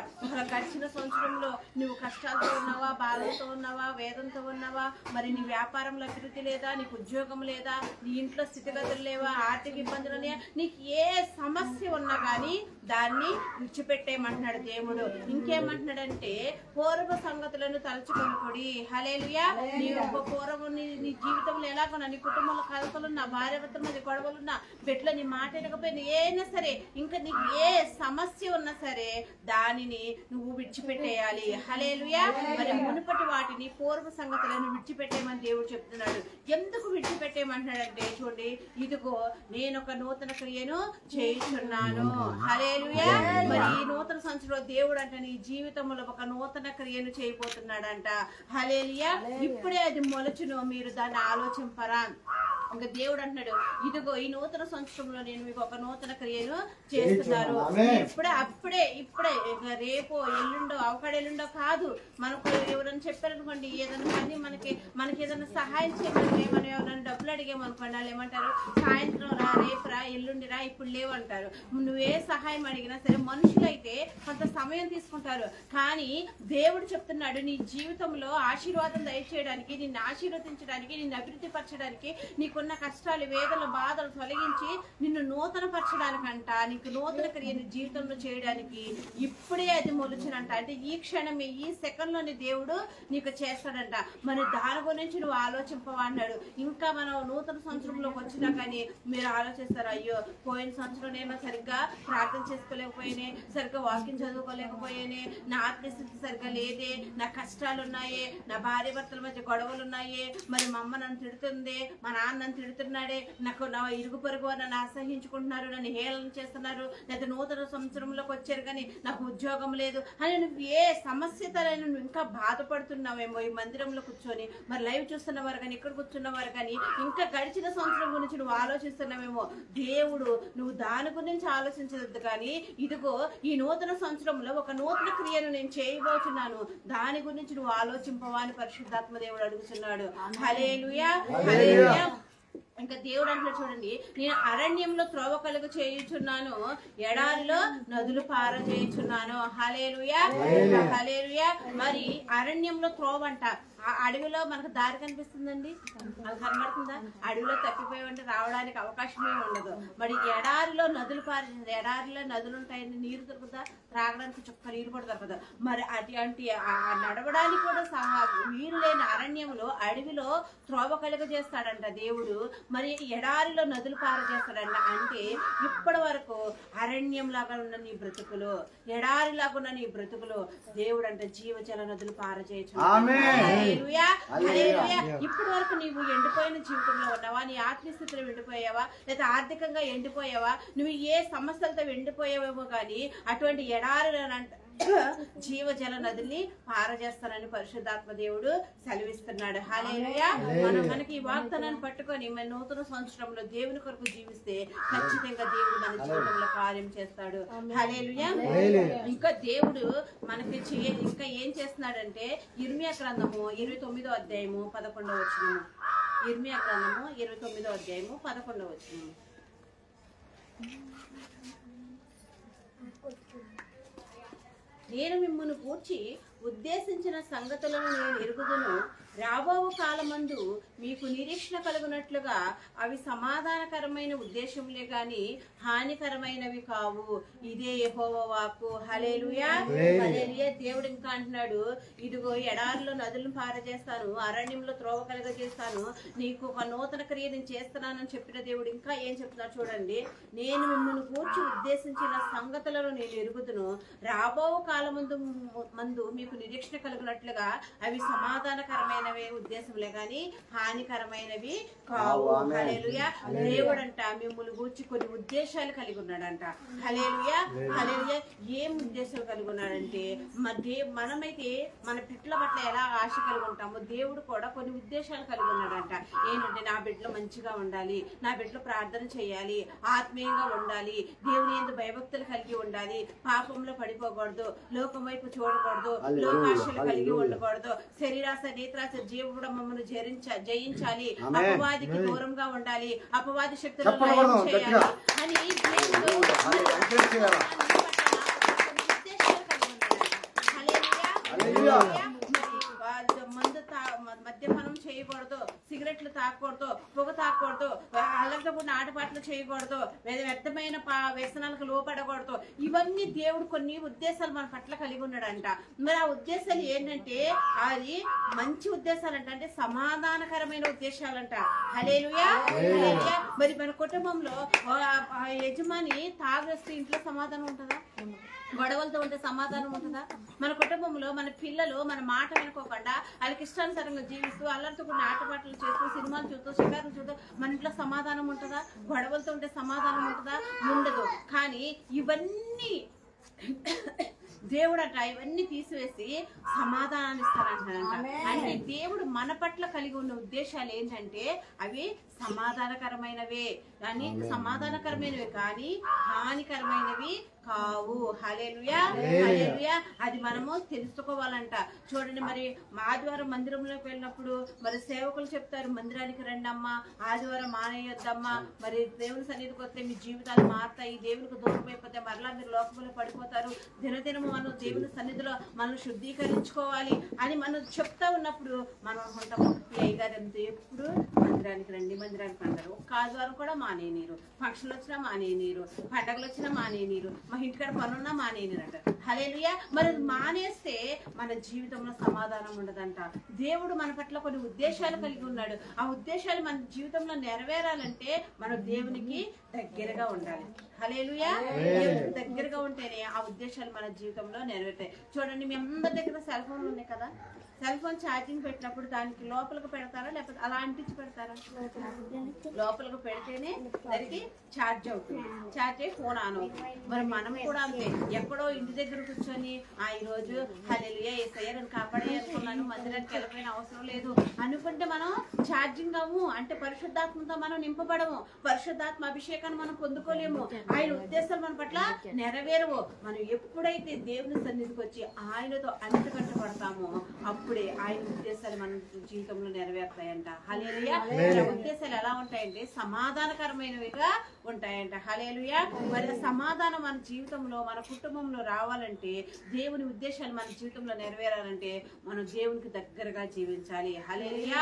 S2: గడిచిన సంవత్సరంలో నువ్వు కష్టాలతో ఉన్నావా, బాధలతో ఉన్నావా, వేదంతో ఉన్నావా, మరి నీ వ్యాపారంలో అభివృద్ధి లేదా, నీకు ఉద్యోగం లేదా, నీ ఇంట్లో స్థితిగతులు లేవా, ఆర్థిక ఇబ్బందులు ఉన్నాయా, నీకు ఏ సమస్య ఉన్నా కానీ దాన్ని విడిచిపెట్టేయమంటున్నాడు దేవుడు. ఇంకేమంటున్నాడంటే పూర్వ సంగతులను తలుచుకొనుకోడి. హల్లెలూయా. నీ పూర్వం నీ జీవితంలో ఎలాగున్నా, నీ కుటుంబంలో కలతలున్నా, భార్యాభర్తల మధ్య గొడవలున్నా, బిడ్డలో నీ మాట వినకపోయినా ఏమైనా సరే, ఇంకా నీకు ఏ సమస్య ఉన్నా సరే దానిని నువ్వు విడిచిపెట్టేయాలి. హల్లెలూయా. మరి మునుపటి వాటిని పూర్వ సంగతులను విడిచిపెట్టేయమని దేవుడు చెప్తున్నాడు. ఎందుకు విడిచిపెట్టేయమంటున్నాడంటే చూడండి, ఇదిగో నేను ఒక నూతన క్రియను చేయుచున్నాను. హల్లెలూయా. మరి ఈ నూతన సంవత్సరంలో దేవుడు అంటే నీ జీవితంలో ఒక నూతన క్రియను చేయబోతున్నాడంట. హల్లెలూయా. ఇప్పుడే అది మొలచును, మీరు దాన్ని ఆలోచింపరా. ఇంకా దేవుడు అంటున్నాడు, ఇదిగో ఈ నూతన సంవత్సరంలో నేను మీకు ఒక నూతన క్రియను చేస్తున్నారు. ఇప్పుడే రేపో ఎల్లుండో అవకాడెల్లుండో కాదు. మనకు ఎవరైనా చెప్పారనుకోండి, ఏదైనా పని మనకి ఏదైనా సహాయం చేయమని మనం ఎవరైనా డబ్బులు అడిగామనుకోండి, వాళ్ళు ఏమంటారు, సాయంత్రం రా, రేపు రా, ఎల్లుండి రా, ఇప్పుడు లేవంటారు. నువ్వే సహాయం అడిగినా సరే మనుషులైతే కొంత సమయం తీసుకుంటారు. కానీ దేవుడు చెప్తున్నాడు, నీ జీవితంలో ఆశీర్వాదం దయచేయడానికి, నిన్ను ఆశీర్వదించడానికి, నిన్ను అభివృద్ధి పరచడానికి, నీకున్న కష్టాలు, వేదనలు, బాధలు తొలగించి నిన్ను నూతన పరచడానికంట, నీకు నూతన క్రియను జీవితంలో చేయడానికి ఇప్పుడే అది మొలుచునంట. అంటే ఈ క్షణమే, ఈ సెకండ్ లోని దేవుడు నీకు చేస్తాడంట. మరి దాని గురించి నువ్వు ఆలోచింపవా అన్నాడు. ఇంకా మనం నూతన సంవత్సరంలోకి వచ్చినా కానీ మీరు ఆలోచిస్తారు, అయ్యో పోయిన సంవత్సరం నేను సరిగ్గా ప్రార్థన చేసుకోలేకపోయానే, సరిగ్గా వాక్యం చదువుకోలేకపోయానే, నా ఆత్మస్థితి సరిగ్గా లేదే, నా కష్టాలు ఉన్నాయే, నా భార్య భర్తల మధ్య గొడవలు ఉన్నాయే, మరి మా అమ్మ నన్ను తిడుతుంది, మా నాన్న నన్ను తిడుతున్నాడే, నాకు నా ఇరుగు పొరుగు నన్ను అసహించుకుంటున్నారు, నన్ను హేళన చేస్తున్నారు, లేదా నూతన సంవత్సరంలోకి వచ్చారు కానీ నాకు ఉద్యోగం లేదు అని నువ్వు ఏ సమస్యతో నువ్వు ఇంకా బాధపడుతున్నావేమో ఈ మందిరంలో కూర్చొని, మరి లైవ్ చూస్తున్నవారు కానీ, ఇక్కడ కూర్చున్నవారు కానీ ఇంకా గడిచిన సంవత్సరం గురించి నువ్వు ఆలోచిస్తున్నావేమో. దేవుడు నువ్వు దాని గురించి ఆలోచించదు కానీ, ఇదిగో ఈ నూతన సంవత్సరంలో ఒక నూతన క్రియను నేను చేయబోతున్నాను, దాని గురించి నువ్వు ఆలోచింపవా అని పరిశుద్ధాత్మ దేవుడు అడుగుతున్నాడు. హల్లెలూయా. హల్లెలూయా. ఇంకా దేవుడు అంటున్నాడు చూడండి, నేను అరణ్యంలో త్రోవ కలుగు చేయుచున్నాను, ఎడారిలో నదులు పారజేయుచున్నాను. హల్లెలూయా. హల్లెలూయా. మరి అరణ్యంలో త్రోవ అంట, ఆ అడవిలో మనకు దారి కనిపిస్తుందండి, అది కనబడుతుందా? అడవిలో తప్పిపోయామంటే రావడానికి అవకాశమే ఉండదు. మరి ఎడారిలో నదులు ఎడారిలో నదులు ఉంటాయండి, నీరు దొరుకుతుందా? త్రాగడానికి చుక్క నీరు కూడా దొరకదు. మరి అటువంటి నడవడానికి కూడా వీలు లేని అరణ్యంలో, అడవిలో త్రోవ కలుగజేస్తాడంట దేవుడు. మరి ఎడారిలో నదులు పారజేస్తాడంట. అంటే ఇప్పటి వరకు అరణ్యం లాగా ఉన్న నీ బ్రతుకులు, ఎడారి లాగా ఉన్న నీ బ్రతుకులు దేవుడు అంటే జీవజల నదులు పారజేయచ్చు. ఇప్పటి వరకు నీవు ఎండిపోయిన జీవితంలో ఉన్నావా? నీ ఆత్మీయస్థితిలో ఎండిపోయావా? లేదా ఆర్థికంగా ఎండిపోయావా? నువ్వు ఏ సమస్యలతో ఎండిపోయావేమో కానీ అటువంటి ఎడారులంట జీవజల నదుల్ని పారజేస్తానని పరిశుద్ధాత్మ దేవుడు సెలవిస్తున్నాడు. హల్లెలూయా. మనకి ఈ వాగ్దానాన్ని పట్టుకొని మన నూతన సంవత్సరంలో దేవుని కొరకు జీవిస్తే ఖచ్చితంగా దేవుడు మన జీవితంలో కార్యం చేస్తాడు. హల్లెలూయా. ఇంకా దేవుడు మనకి ఇంకా ఏం చేస్తున్నాడంటే, ఇర్మియా గ్రంథము 29వ అధ్యాయము 11వ వచనము. ఇర్మియా గ్రంథము 29వ అధ్యాయము 11వ వచనము. నేను మిమ్మల్ని కూర్చి ఉద్దేశించిన సంగతులను నేను ఎరుగుదును, రాబో కాలమందు మీకు నిరీక్షణ కలుగునట్లుగా అవి సమాధానకరమైన ఉద్దేశములే గాని హానికరమైనవి కావు. ఇదే యెహోవా వాక్కు. హల్లెలూయా. హల్లెలూయా. దేవుడు ఇంకా అంటున్నాడు, ఇదిగో ఎడారిలో నదులను పారజేస్తాను, అరణ్యంలో త్రోవ కలుగజేస్తాను, నీకు ఒక నూతన క్రియ నేను చేస్తున్నానని చెప్పిన దేవుడు ఇంకా ఏం చెప్తున్నాడు చూడండి, నేను మిమ్మల్ని కూర్చి ఉద్దేశించిన సంగతులను నేను ఎరుగుదును, రాబో కాలమందు మీకు నిరీక్షణ కలుగునట్లుగా అవి సమాధానకరమైన మేలుకరమైనవి ఉద్దేశంలే గాని హానికరమైనవి కావు. హల్లెలూయా. దేవుడంట మిమ్మల్ని గూర్చి కొన్ని ఉద్దేశాలు కలిగి ఉన్నాడంట. హల్లెలూయా. హల్లెలూయా. ఏం ఉద్దేశాలు కలిగి ఉన్నాడంటే మనమైతే మన బిడ్డల పట్ల ఎలా ఆశ కలిగి ఉంటామో దేవుడు కూడా కొన్ని ఉద్దేశాలు కలిగి ఉన్నాడంట. ఏంటంటే నా బిడ్డలు మంచిగా ఉండాలి, నా బిడ్డలు ప్రార్థన చేయాలి, ఆత్మీయంగా ఉండాలి, దేవుని యందు భయభక్తులు కలిగి ఉండాలి, పాపంలో పడిపోకూడదు, లోకం వైపు చూడకూడదు, లోకాశలు కలిగి ఉండకూడదు, శరీరాశ నేత్రాశ జీవుడు మమ్మల్ని జయించాలి, అపవాదికి దూరంగా ఉండాలి, అపవాది శక్తులను లయం చేయాలి అని దేవుడు మద్యపానం చేయకూడదు, సిగరెట్లు తాగకూడదు, పొగ తాగకూడదు, అలగబడిన ఆటపాటలు చేయకూడదు, వ్యర్థమైన వ్యసనాలకు లోపడకూడదు. ఇవన్నీ దేవుడు కొన్ని ఉద్దేశాలు మన పట్ల కలిగి ఉన్నాడంట. మరి ఆ ఉద్దేశాలు ఏంటంటే అది మంచి ఉద్దేశాలు అంటే సమాధానకరమైన ఉద్దేశాలంట. హల్లెలూయా. మరి మన కుటుంబంలో యజమాని తాగేస్తే ఇంట్లో సమాధానం ఉంటుందా? గొడవలతో ఉంటే సమాధానం ఉంటుందా? మన కుటుంబంలో మన పిల్లలు మన మాట వినుకోకుండా వాళ్ళకి ఇష్టానుసారంగా జీవిస్తూ అల్లరితో కొన్ని ఆటపాటలు చేస్తూ సినిమాలు చూస్తూ షికారులు చూస్తూ మన ఇంట్లో సమాధానం ఉంటుందా? గొడవలతో ఉంటే సమాధానం ఉంటుందా? ఉండదు. కానీ ఇవన్నీ దేవుడు అట ఇవన్నీ తీసివేసి సమాధానాన్ని ఇస్తానంటాడంట. అంటే దేవుడు మన పట్ల కలిగి ఉన్న ఉద్దేశాలు ఏంటంటే అవి సమాధానకరమైనవే కానీ సమాధానకరమైనవి కానీ హానికరమైనవి కావు. హల్లెలూయా. హల్లెలూయా. అది మనము తెలుసుకోవాలంట. చూడండి, మరి ఆదివారం మందిరంలోకి వెళ్ళినప్పుడు మరి సేవకులు చెప్తారు, మందిరానికి రండి అమ్మా, ఆదివారం మానేయొద్దమ్మా, మరి దేవుని సన్నిధికి వస్తే మీ జీవితాలు మారుతాయి, దేవునికి దూరం అయిపోతే మరలా మీరు లోకంలో పడిపోతారు, దినదినము మనం దేవుని సన్నిధిలో మనం శుద్ధీకరించుకోవాలి అని మనం చెప్తా ఉన్నప్పుడు మనం అనుకుంటాము ఈ అయ్యగారు ఎప్పుడు మందిరానికి రండి, మందిరానికి అంటారు. ఒక్క ఆదివారం కూడా మానేయనీరు, ఫంక్షన్లు వచ్చినా మానేయనీరు, పండగలు వచ్చినా మానేయనీరు, మా ఇంటికాడ పనున్నా మానేయనీరు అంటారు. హల్లెలూయా. మరి మానేస్తే మన జీవితంలో సమాధానం ఉండదంట. దేవుడు మన పట్ల కొన్ని ఉద్దేశాలు కలిగి ఉన్నాడు. ఆ ఉద్దేశాలు మన జీవితంలో నెరవేరాలంటే మనం దేవునికి దగ్గరగా ఉండాలి. హల్లెలూయా. దేవునికి దగ్గరగా ఉంటేనే ఆ ఉద్దేశాలు మన జీవితంలో నెరవేరుతాయి. చూడండి, మీ అందరి దగ్గర సెల్ ఫోన్లు ఉన్నాయి కదా, సెల్ ఫోన్ ఛార్జింగ్ పెట్టినప్పుడు దానికి లోపలికి పెడతారా లేకపోతే అలా అంటించి పెడతారా? లోపలికి పెడితేనే దానికి ఛార్జ్ అవుతుంది, ఛార్జ్ అయ్యి ఫోన్ ఆన్ అవుతుంది. మరి మనం కూడా అంతే, ఎక్కడో ఇంటి దగ్గర కూర్చొని ఈ రోజు హల్లెలూయా యేసయ్య నన్ను కాపాడే అనుకున్నాను, మందిరానికి వెళ్ళిపోయిన అవసరం లేదు అనుకుంటే మనం ఛార్జింగ్ అవ్వము. అంటే పరిశుద్ధాత్మతో మనం నింపబడము, పరిశుద్ధాత్మ అభిషేకాన్ని మనం పొందుకోలేము, ఆయన ఉద్దేశాలు మన పట్ల నెరవేరవు. మనం ఎప్పుడైతే దేవుని సన్నిధికి వచ్చి ఆయనతో అంటుకట్టబడతామో అప్పుడే ఆయన ఉద్దేశాలు మన జీవితంలో నెరవేరుతాయంట. హల్లెలూయా. ఉద్దేశాలు ఎలా ఉంటాయంటే సమాధానకరమైనవిగా ఉంటాయంట. హల్లెలూయా. మరి సమాధానం మన జీవితంలో మన కుటుంబంలో రావాలంటే, దేవుని ఉద్దేశాలు మన జీవితంలో నెరవేరాలంటే మనం దేవునికి దగ్గరగా జీవించాలి. హల్లెలూయా.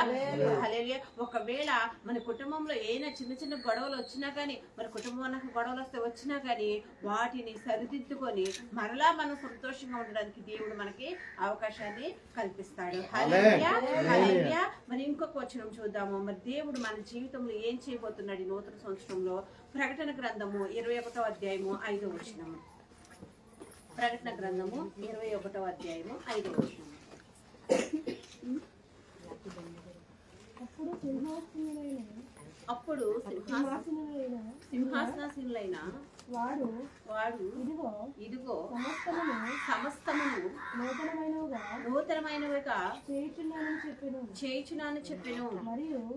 S2: హల్లెలూయా. ఒకవేళ మన కుటుంబంలో ఏదైనా చిన్న చిన్న గొడవలు వచ్చినా కానీ, మన కుటుంబానికి గొడవలు వచ్చినా కానీ వాటిని సరిదిద్దుకొని మరలా మనం సంతోషంగా ఉండడానికి దేవుడు మనకి అవకాశాన్ని కల్పిస్తాడు. హల్లెలూయా. హల్లెలూయా. మరి ఇంకొక వచనం చూద్దాము. మరి దేవుడు మన జీవితంలో ఏం చేయబోతున్నాడు ఈ నూతన సంవత్సరంలో? ప్రకటన గ్రంథము 21వ అధ్యాయము 5వ వచనము. ప్రకటన గ్రంథము 21వ అధ్యాయము 5వ వచనము. అప్పుడు సింహాసనాసీనులైన వాడు ఇదిగో సమస్తమును నూతనమైనవిగా చేయుచున్నాను చెప్పెను.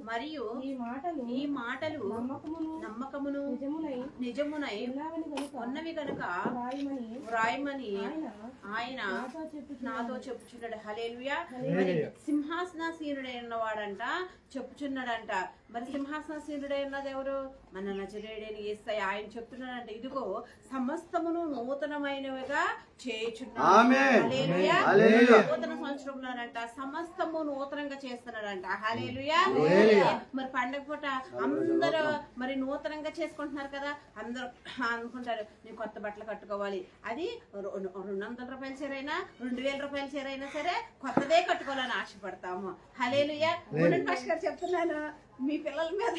S2: మరియు ఈ మాటలు నమ్మకమును నిజమునై ఉన్నవి గనుక వ్రాయమని ఆయన నాతో చెప్పుచున్నాడు. హల్లెలూయా. సింహాసనాసీనుడైన వాడంట చెప్పుచున్నాడంట. మరి సింహాసనాసీనుడై ఉన్నది ఎవరు? మన నజరేయుడైన యేసయ్య. ఆయన చెప్తున్నాడంట, ఇదిగో సమస్తమును నూతనమైనవిగా చేయుచున్నాను. హల్లెలూయా. నూతన సంవత్సరంలోనంట సమస్తము నూతనంగా చేస్తున్నాడంట. హల్లెలూయా. మరి పండగ పూట అందరూ మరి నూతనంగా చేసుకుంటున్నారు కదా, అందరూ అనుకుంటారు నేను కొత్త బట్టలు కట్టుకోవాలి. అది 200 రూపాయల చీరైనా 2000 రూపాయల చీరైనా సరే కొత్తదే కట్టుకోవాలని ఆశపడతాము. హల్లెలూయా. పాస్టర్ గారు చెప్తున్నాను, మీ పిల్లల మీద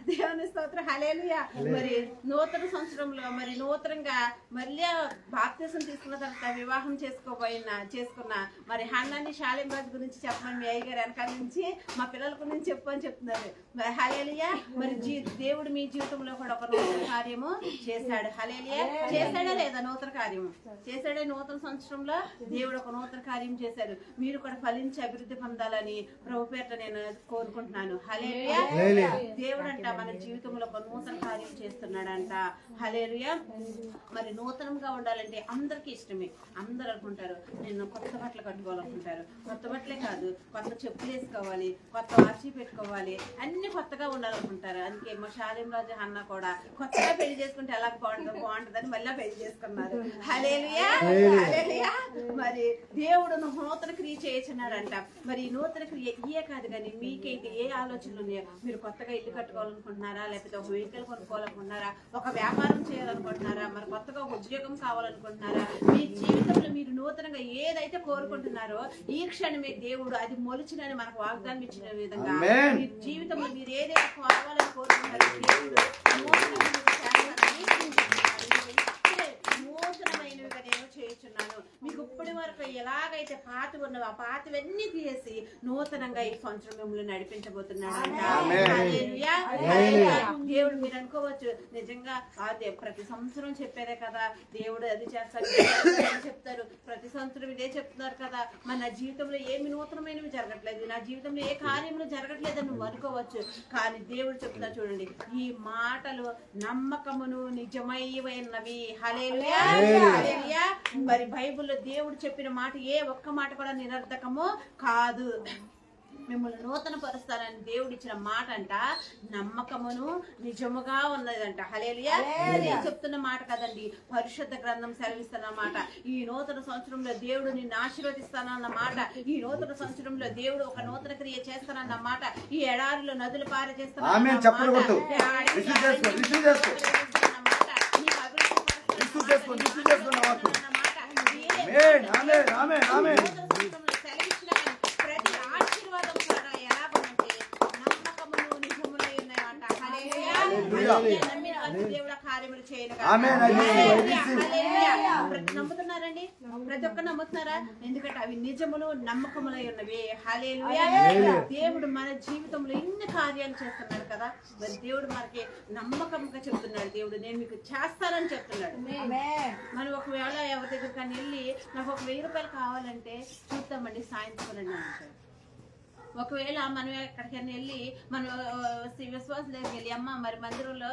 S2: దేవుని స్తోత్రం, హల్లెలూయా. మరి నూతన సంవత్సరంలో మరి నూతనంగా మళ్ళీ బాప్తిసం తీసుకున్న తర్వాత వివాహం చేసుకున్న మరి హన్నాని శాలేం రాజు గురించి చెప్పమని మీ అయ్యగారు వెనకాల నుంచి మా పిల్లల గురించి చెప్పని చెప్తున్నారు. మరి హల్లెలూయా. మరి దేవుడు మీ జీవితంలో కూడా ఒక నూతన కార్యము చేశాడు. హల్లెలూయా. చేశాడా లేదా? నూతన కార్యము చేశాడే. నూతన సంవత్సరంలో దేవుడు ఒక నూతన కార్యం చేశారు. మీరు కూడా ఫలించి అభివృద్ధి పొందాలని ప్రభు పేరిట నేను కోరుకుంటున్నాను. హల్లెలూయా. దేవుడు అంట మన జీవితంలో ఒక నూతన కార్యం చేస్తున్నాడంట. హల్లెలూయా. మరి నూతనంగా ఉండాలంటే అందరికీ ఇష్టమే. అందరు అనుకుంటారు నేను కొత్త బట్టలు కట్టుకోవాలనుకుంటారు. కొత్త బట్టలే కాదు, కొత్త చెప్పులు వేసుకోవాలి, కొత్త వాచి పెట్టుకోవాలి, అన్ని కొత్తగా ఉండాలనుకుంటారు. అందుకే మా శాలేం రాజు అన్న కూడా కొత్తగా పెళ్లి చేసుకుంటే ఎలా బాగుంటుందని మళ్ళీ పెళ్లి చేసుకున్నారు. హల్లెలూయా. హల్లెలూయా. మరి దేవుడు నూతన క్రియ చేస్తున్నాడంట. మరి నూతన క్రియ ఇయే కాదు కానీ మీకైతే ఏ ఆలోచనలు ఉన్నాయో? మీరు కొత్తగా ఇల్లు కట్టుకోవాలనుకుంటున్నారా? లేకపోతే ఒక వెహికల్ కొనుక్కోవాలనుకుంటున్నారా? ఒక వ్యాపారం చేయాలనుకుంటున్నారా? మరి కొత్తగా ఒక ఉద్యోగం కావాలనుకుంటున్నారా? మీ జీవితంలో మీరు నూతనంగా ఏదైతే కోరుకుంటున్నారో ఈ క్షణమే దేవుడు అది మొలిచినని మనకు వాగ్దానం ఇచ్చిన విధంగా మీ జీవితంలో మీరు ఏదైతే కావాలని కోరుకుంటారో దేవుడు నూతనమైనవిగా నేను చేస్తున్నాను. మీకు ఇప్పటి వరకు ఎలాగైతే పాత ఉన్నవో ఆ పాతవన్నీ తీసి నూతనంగా ఈ సంవత్సరం మిమ్మల్ని నడిపించబోతున్నాడు. దేవుడు మీరు అనుకోవచ్చు నిజంగా అదే ప్రతి సంవత్సరం చెప్పేదే కదా దేవుడు అది చేస్తాడు చెప్తారు, ప్రతి సంవత్సరం ఇదే చెప్తున్నారు కదా, మరి నా జీవితంలో ఏమి నూతనమైనవి జరగట్లేదు, నా జీవితంలో ఏ కార్యములు జరగట్లేదని నువ్వు అనుకోవచ్చు. కానీ దేవుడు చెప్తా చూడండి, ఈ మాటలు నమ్మకమును నిజమైనవి. హల్లెలూయా. హల్లెలూయా. మరి బైబిల్లో దేవుడు చెప్పిన మాట ఏ ఒక్క మాట కూడా నిరర్థకము కాదు. మిమ్మల్ని నూతన పరుస్తానని దేవుడు ఇచ్చిన మాట అంట నమ్మకమును నిజముగా ఉన్నదంట. హల్లెలూయా. నేను చెప్తున్న మాట కదండి, పరిశుద్ధ గ్రంథం సెలవిస్తున్న మాట. ఈ నూతన సంవత్సరంలో దేవుడు నిన్ను ఆశీర్వదిస్తానన్న మాట, ఈ నూతన సంవత్సరంలో దేవుడు ఒక నూతన క్రియ చేస్తానన్న మాట, ఈ ఎడారిలో నదులు పార చేస్తానన్న ప్రతి ఆశీర్వాదం కూడా ఎలాగంటే నమ్మకమును నిజములై ఉన్నాయంట. దేవుడు కార్యములు చేయనుగా. నమ్ముతున్నారండి? ప్రతి ఒక్క నమ్ముతున్నారా? ఎందుకంటే అవి నిజములు నమ్మకములై ఉన్నవి. హల్లెలూయా. దేవుడు మన జీవితంలో ఇన్ని కార్యాలు చేస్తున్నాడు కదా, మరి దేవుడు మనకి నమ్మకంగా చెప్తున్నాడు. దేవుడు నేను మీకు చేస్తానని చెప్తున్నాడు. మనం ఒకవేళ ఎవరి దగ్గర కానీ వెళ్ళి నాకు ఒక 1000 రూపాయలు కావాలంటే చూద్దామండి సాయంత్రం రండి అంటాడు. ఒకవేళ మనం ఎక్కడికైనా వెళ్ళి మనం విశ్వాసం దగ్గరికి వెళ్ళి అమ్మ మరి మందిరంలో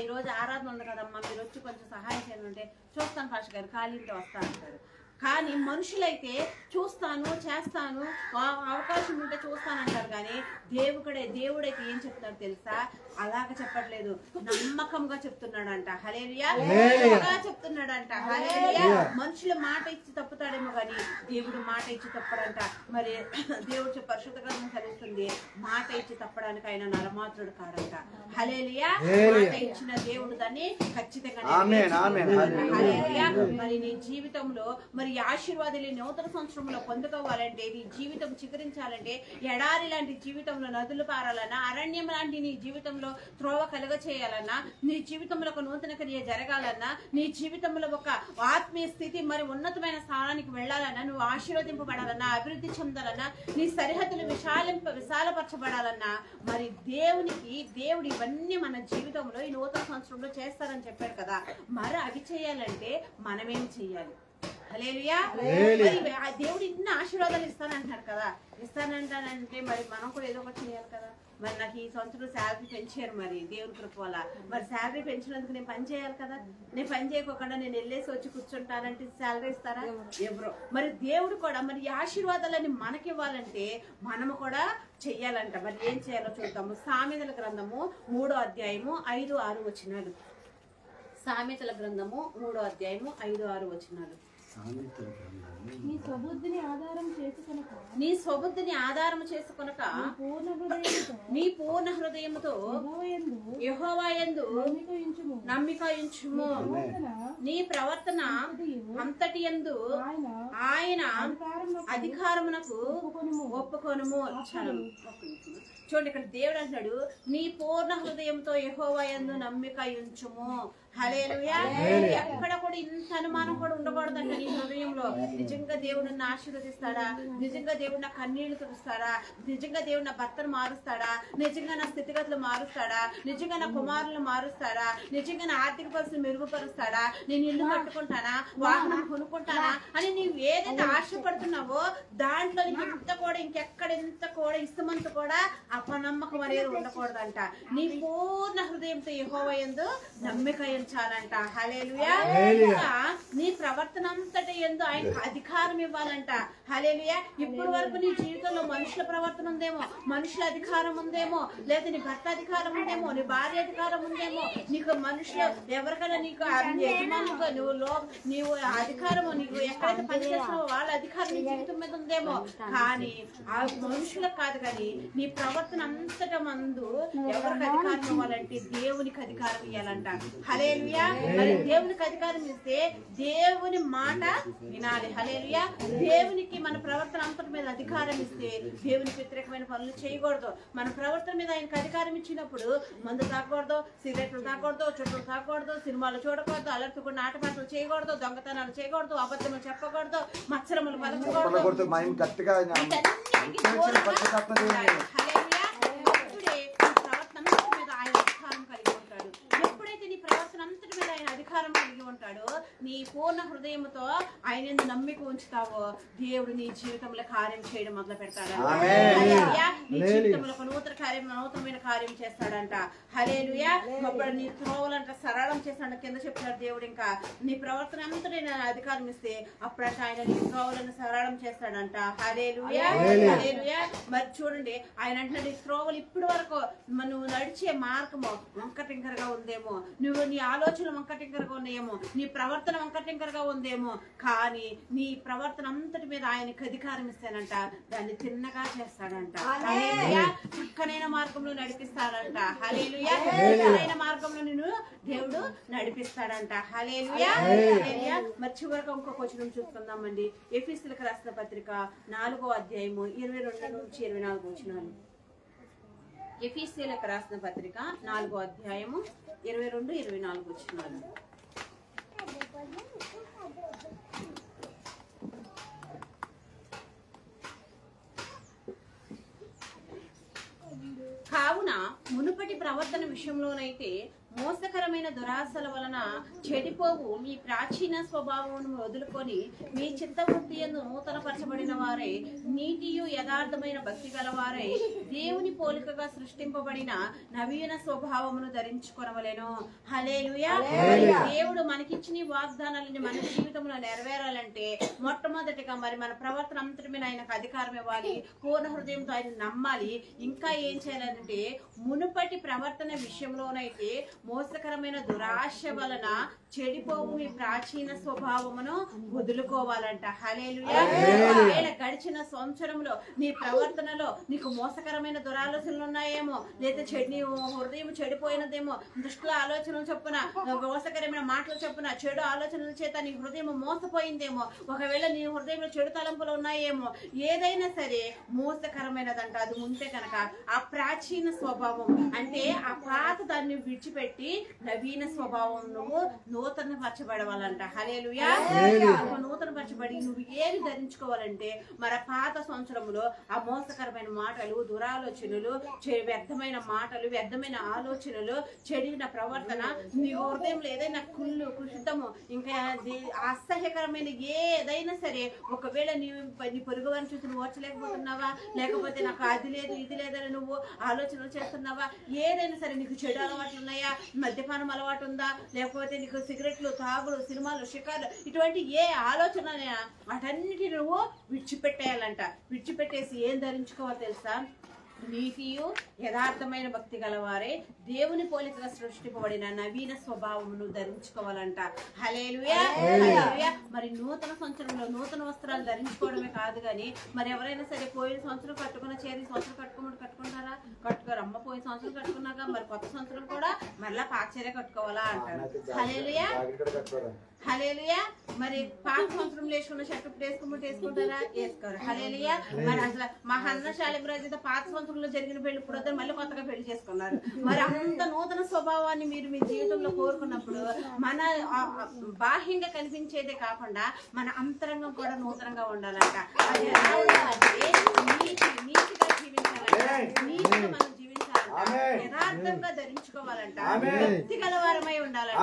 S2: ఈరోజు ఆరాధన ఉంది కదమ్మా మీరు వచ్చి కొంచెం సహాయం చేయండి అంటే చూస్తాను పాస్టర్ గారు ఖాళీతో వస్తా అంటారు. కానీ మనుషులైతే చూస్తాను చేస్తాను అవకాశం ఉంటే చూస్తానంటారు. కానీ దేవుడైతే ఏం చెప్తాడు తెలుసా? అలాగ చెప్పట్లేదు, నమ్మకంగా చెప్తున్నాడంట. హల్లెలూయా. చెప్తున్నాడంట. హల్లెలూయా. మనుషుల మాట ఇచ్చి తప్పుతాడేమో కానీ దేవుడు మాట ఇచ్చి తప్పడంట. మరి దేవుడు పరిశుద్ధ గ్రంథం చదువుతుంది, మాట ఇచ్చి తప్పడానికి ఆయన నరమాత్రుడు కాడంట. హల్లెలూయా. మాట ఇచ్చిన దేవుడు దాన్ని ఖచ్చితంగా హల్లెలూయా. మరి నీ జీవితంలో మరి ఆశీర్వాదాలు నూతన సంవత్సరంలో పొందుకోవాలంటే, నీ జీవితం చిగురించాలంటే, ఎడారి లాంటి జీవితంలో నదులు పారాలన్నా, అరణ్యం లాంటి నీ జీవితంలో త్రోవ కలుగ చేయాలన్నా, నీ జీవితంలో ఒక నూతన క్రియ జరగాలన్నా, నీ జీవితంలో ఒక ఆత్మీయ స్థితి మరి ఉన్నతమైన స్థానానికి వెళ్ళాలన్నా, నువ్వు ఆశీర్వదింపబడాలన్నా, అభివృద్ధి చెందాలన్నా, నీ సరిహద్దులు విశాలపరచబడాలన్నా, మరి దేవుడు ఇవన్నీ మన జీవితంలో ఈ నూతన సంవత్సరంలో చేస్తారని చెప్పాడు కదా. మరి అవి చేయాలంటే మనమేం చెయ్యాలి? హల్లెలూయా. దేవుడు ఇన్ని ఆశీర్వాదాలు ఇస్తానంటున్నాడు కదా. ఇస్తానంటానంటే మరి మనం కూడా ఏదో ఒకటి చేయాలి కదా. మరి నాకు ఈ సంవత్సరం శాలరీ పెంచారు, మరి దేవుని కృప వల్ల మరి శాలరీ పెంచినందుకు నేను పని చేయాలి కదా. నేను పని చేయకోకుండా నేను వెళ్ళేసి వచ్చి కూర్చుంటానంటే శాలరీ ఇస్తారా? ఎవరో. మరి దేవుడు కూడా మరి ఈ ఆశీర్వాదాలని మనకి ఇవ్వాలంటే మనము కూడా చెయ్యాలంట. మరి ఏం చేయాలో చూద్దాము. సామెతల గ్రంథము 3వ అధ్యాయము 5-6 వచనాలు. సామెతల గ్రంథము 3వ అధ్యాయము 5-6 వచనాలు.
S3: నీ స్వబుద్ధిని ఆధారం చేసుకొనక నీ పూర్ణ హృదయముతో యెహోవా యందు నమ్మిక ఉంచుము. నీ ప్రవర్తన అంతటి యందు ఆయన అధికారమునకు ఒప్పుకొనుము.
S2: చూడండి ఇక్కడ దేవుడు అంటున్నాడు, నీ పూర్ణ హృదయంతో యెహోవా యందు నమ్మిక ఉంచుము. హల్లెలూయా. ఎక్కడ కూడా ఇంత అనుమానం కూడా ఉండకూడదంట నీ హృదయంలో. నిజంగా దేవుడు నన్ను ఆశీర్వదిస్తాడా, నిజంగా దేవుడు నా కన్నీళ్లు తుడుస్తాడా, నిజంగా దేవుడు నా భర్తను మారుస్తాడా, నిజంగా నా స్థితిగతులు మారుస్తాడా, నిజంగా నా కుమారులను మారుస్తాడా, నిజంగా నా ఆర్థిక పరిస్థితి మెరుగుపరుస్తాడా, నేను ఇల్లు కట్టుకుంటానా, వాహనం కొనుక్కుంటానా అని నీవు ఏదైతే ఆశపడుతున్నావో దాంట్లో నీకు ఇంత కూడా ఇంకెక్కడ ఇంత కూడా ఇష్టమంత కూడా అపనమ్మకం అనేది ఉండకూడదంట. నీ పూర్ణ హృదయంతో యెహోవా యందు నమ్మిక ఉంచాలంట. హల్లెలూయా. నీ ప్రవర్తన అంతటి యందు ఆయనకు అధికారం ఇవ్వాలంట. హల్లెలూయా. ఇప్పుడు వరకు నీ జీవితంలో మనుషుల ప్రవర్తన ఉందేమో, మనుషుల అధికారం ఉందేమో, లేదా నీ భర్త అధికారం ఉందేమో, నీ భార్య అధికారం ఉందేమో, నీకు మనుషులు ఎవరికైనా నీకు యజమానుగా నీవు అధికారము, నీకు ఎక్కడైతే పనిచేస్తావో వాళ్ళ అధికారం నీ జీవితం మీద ఉందేమో, కానీ ఆ మనుషులకు కాదు. కానీ నీ ప్రవర్తన అంతట మందు ఎవరికి అధికారం ఇవ్వాలంటే దేవునికి అధికారం ఇవ్వాలంట. హల్లెలూయా. మరి దేవునికి అధికారం ఇస్తే దేవుని మాట వినాలి. హల్లెలూయా. దేవునికి మన ప్రవర్తన అంతటి మీద అధికారం ఇస్తే దేవునికి వ్యతిరేకమైన పనులు చేయకూడదు. మన ప్రవర్తన మీద ఆయనకు అధికారం ఇచ్చినప్పుడు మందు తాగకూడదు, సిగరెట్లు తాగకూడదు, చుట్టూ తాగకూడదు, సినిమాలు చూడకూడదు, అలర్తుకుండా ఆటపాటలు చేయకూడదు, దొంగతనాలు చేయకూడదు, అబద్ధములు చెప్పకూడదు, మత్సరములు పలకకూడదు. అప్పుడే ప్రవర్తన మీద ఆయన అధికారం కలిగి ఉంటాడు. ఎప్పుడైతే నీ ప్రవర్తన అంతటి మీద ఆయన అధికారం కలిగి ఉంటాడో, నీ పూర్ణ హృదయంతో ఆయన నమ్మిక ఉంచుతావో దేవుడు నీ జీవితంలో కార్యం చేయడం మొదలు పెడతాడు. నీ జీవితంలో ఒక నూతనమైన కార్యం చేస్తాడంట. హల్లెలూయా. అప్పుడు నీ త్రోవలంట సరళం చేస్తాడు. కింద చెప్తాడు దేవుడు, ఇంకా నీ ప్రవర్తన అంతటి అధికారం ఇస్తే అప్పుడంట ఆయన నీ త్రోవలను సరళం చేస్తాడంట. హల్లెలూయా. హల్లెలూయా. మరి చూడండి ఆయన అంటే నీ త్రోవలు ఇప్పటి వరకు నువ్వు నడిచే మార్గము వంకటింకరగా ఉందేమో, నువ్వు నీ ఆలోచనలు వంకటింకరగా ఉన్నాయేమో, నీ ప్రవర్తన వంకటింకరగా ఉందేమో, కానీ నీ ప్రవర్తన అంతటి మీద ఆయనకు అధికారం ఇస్తానంట. దాన్ని తిన్నగా చేస్తాడంట. హల్లెలూయా. చక్కనైన మార్గంలో నడిపిస్తాడంట. హల్లెలూయా. చక్కనైన మార్గంలో నిన్ను దేవుడు నడిపిస్తాడంట. హల్లెలూయా. హల్లెలూయా. మరి చివరికి ఇంకొక వచనం చూసుకుందామండి. ఎఫెసీయులకు రాసిన పత్రిక 4వ అధ్యాయము 22 నుంచి 24 వచనాలు. ఎఫెసీయులకు రాసిన పత్రిక 4వ అధ్యాయము 22, 24 వచనాలు. కావున మునుపటి ప్రవర్తన విషయంలోనైతే మోసకరమైన దురాశల వలన చెడిపోవు మీ ప్రాచీన స్వభావమును వదులుకొని మీ చిత్తవృత్తి యందు నూతనపరచబడిన వారై నీతియు యథార్థమైన భక్తి గలవారై దేవుని పోలికగా సృష్టింపబడిన నవీన స్వభావమును ధరించుకొనవలెను. హల్లెలూయా. దేవుడు మనకిచ్చిన వాగ్దానాలని మన జీవితంలో నెరవేరాలంటే మొట్టమొదటిగా మరి మన ప్రవర్తన అంతటి మీద ఆయనకు అధికారం ఇవ్వాలి. పూర్ణ హృదయంతో ఆయన నమ్మాలి. ఇంకా ఏం చేయాలంటే మునుపటి ప్రవర్తన విషయంలోనైతే మోసకరమైన దురాశ వలన చెడిపోవు మీ ప్రాచీన స్వభావమును వదులుకోవాలంట. హల్లెలూయా. ఒకవేళ గడిచిన సంవత్సరంలో నీ ప్రవర్తనలో నీకు మోసకరమైన దురాలోచనలు ఉన్నాయేమో, లేదా నీ హృదయం చెడిపోయినదేమో, దుష్టుల ఆలోచనలు చొప్పున, మోసకరమైన మాటలు చొప్పున, చెడు ఆలోచనల చేత నీ హృదయం మోసపోయిందేమో, ఒకవేళ నీ హృదయంలో చెడు తలంపులు ఉన్నాయేమో, ఏదైనా సరే మోసకరమైనదంట. అది ఉంటే కనుక ఆ ప్రాచీన స్వభావం అంటే ఆ పాత దాన్ని విడిచిపెట్టి నవీన స్వభావం నువ్వు నూతన పరచబడవాలంట. హల్లెలూయా. నూతన పరచబడి నువ్వు ఏమి ధరించుకోవాలంటే మరి పాత సంవత్సరంలో ఆ మోసకరమైన మాటలు, దురాలోచనలు, వ్యర్థమైన మాటలు, వ్యర్థమైన ఆలోచనలు, చెడిన ప్రవర్తన, నీ హృదయంలో ఏదైనా కుషితము, ఇంకా అసహ్యకరమైన ఏదైనా సరే, ఒకవేళ నీ పొరుగు వారిని చూసి నువ్వు ఓర్చలేకపోతున్నావా, లేకపోతే నాకు అది లేదు ఇది లేదని నువ్వు ఆలోచనలు చేస్తున్నావా, ఏదైనా సరే నీకు చెడు అలవాట్లు ఉన్నాయా, మద్యపానం అలవాటు ఉందా, లేకపోతే నీకు సిగరెట్లు, తాగుడు, సినిమాలు, షికార్లు, ఇటువంటి ఏ ఆలోచన వాటన్నిటిని నువ్వు విడిచిపెట్టేయాలంట. విడిచిపెట్టేసి ఏం ధరించుకోవాలో తెలుసా? నీతియు యథార్థమైన భక్తి గలవారే దేవుని పోలికగా సృష్టింపబడిన నవీన స్వభావమును ధరించుకోవాలంట. హల్లెలూయా. హల్లెలూయా. మరి నూతన సంవత్సరంలో నూతన వస్త్రాలు ధరించుకోవడమే కాదు కానీ మరి ఎవరైనా సరే పోయిన సంవత్సరం కట్టుకున్న చీర ఈ సంవత్సరం కట్టుకుంటారా? కట్టుకోరు. అమ్మ పోయిన సంవత్సరం కట్టుకున్నాక మరి కొత్త సంవత్సరం కూడా మళ్ళా పాత చీర కట్టుకోవాలా అంటారు. హల్లెలూయా. హల్లెలూయా. మరి పాత సంవత్సరంలో వేసుకున్న షర్ట్ వేసుకుంటారా? వేసుకోరు. హల్లెలూయా. మరి అసలు మా హన్నశాలకు అయితే పాత సంవత్సరంలో జరిగిన పెళ్లి ఇప్పుడు మళ్ళీ కొత్తగా పెళ్లి చేసుకున్నారు. మరి అంత నూతన స్వభావాన్ని మీరు మీ జీవితంలో కోరుకున్నప్పుడు మన బాహ్యంగా కనిపించేదే కాకుండా మన అంతరంగం కూడా నూతనంగా ఉండాలంట. అది ఎలా ఉండాలంటే నీతిగా జీవించాలంట, నీతిగా మనం జీవించాలంట, యథార్థంగా ధరించుకోవాలంట, భక్తి గలవారమై ఉండాలంట.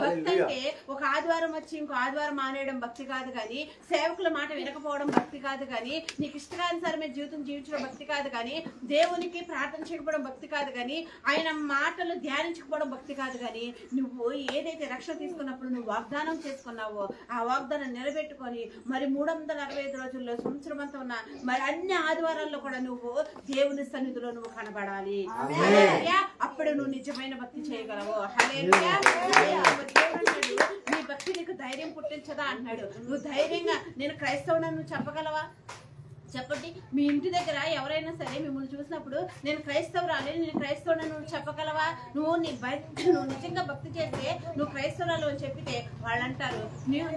S2: భక్తి అంటే ఒక ఆదివారం వచ్చి ఇంకో ఆదివారం మానేయడం భక్తి కాదు కానీ, సేవకుల మాట వినకపోవడం భక్తి కాదు కానీ, నీకు ఇష్టానుసారమైన జీవితం జీవించడం భక్తి కాదు కానీ, దేవునికి ప్రార్థన చేయకపోవడం భక్తి కాదు కానీ, ఆయన మాటలు ధ్యానించకపోవడం భక్తి కాదు కానీ, నువ్వు ఏదైతే రక్షణ తీసుకున్నప్పుడు నువ్వు వాగ్దానం చేసుకున్నావో ఆ వాగ్దానం నిలబెట్టుకొని మరి 365 రోజుల్లో సంవత్సరం అంతా ఉన్న మరి అన్ని ఆదివారాల్లో కూడా నువ్వు దేవుని సన్నిధిలో నువ్వు కనబడాలి. అప్పుడు నువ్వు నిజమైన భక్తి చేయగలవు. హల్లెలూయా. నీ భక్తి నీకు ధైర్యం పుట్టించదా అన్నాడు. నువ్వు ధైర్యంగా నేను క్రైస్తవుడని నువ్వు చెప్పగలవా? చెప్పండి. మీ ఇంటి దగ్గర ఎవరైనా సరే మిమ్మల్ని చూసినప్పుడు నేను క్రైస్తవురాలి, నేను క్రైస్తవుడని నువ్వు చెప్పగలవా? నువ్వు నిజంగా భక్తి చేస్తే నువ్వు క్రైస్తవురాలు అని చెప్పితే వాళ్ళు అంటారు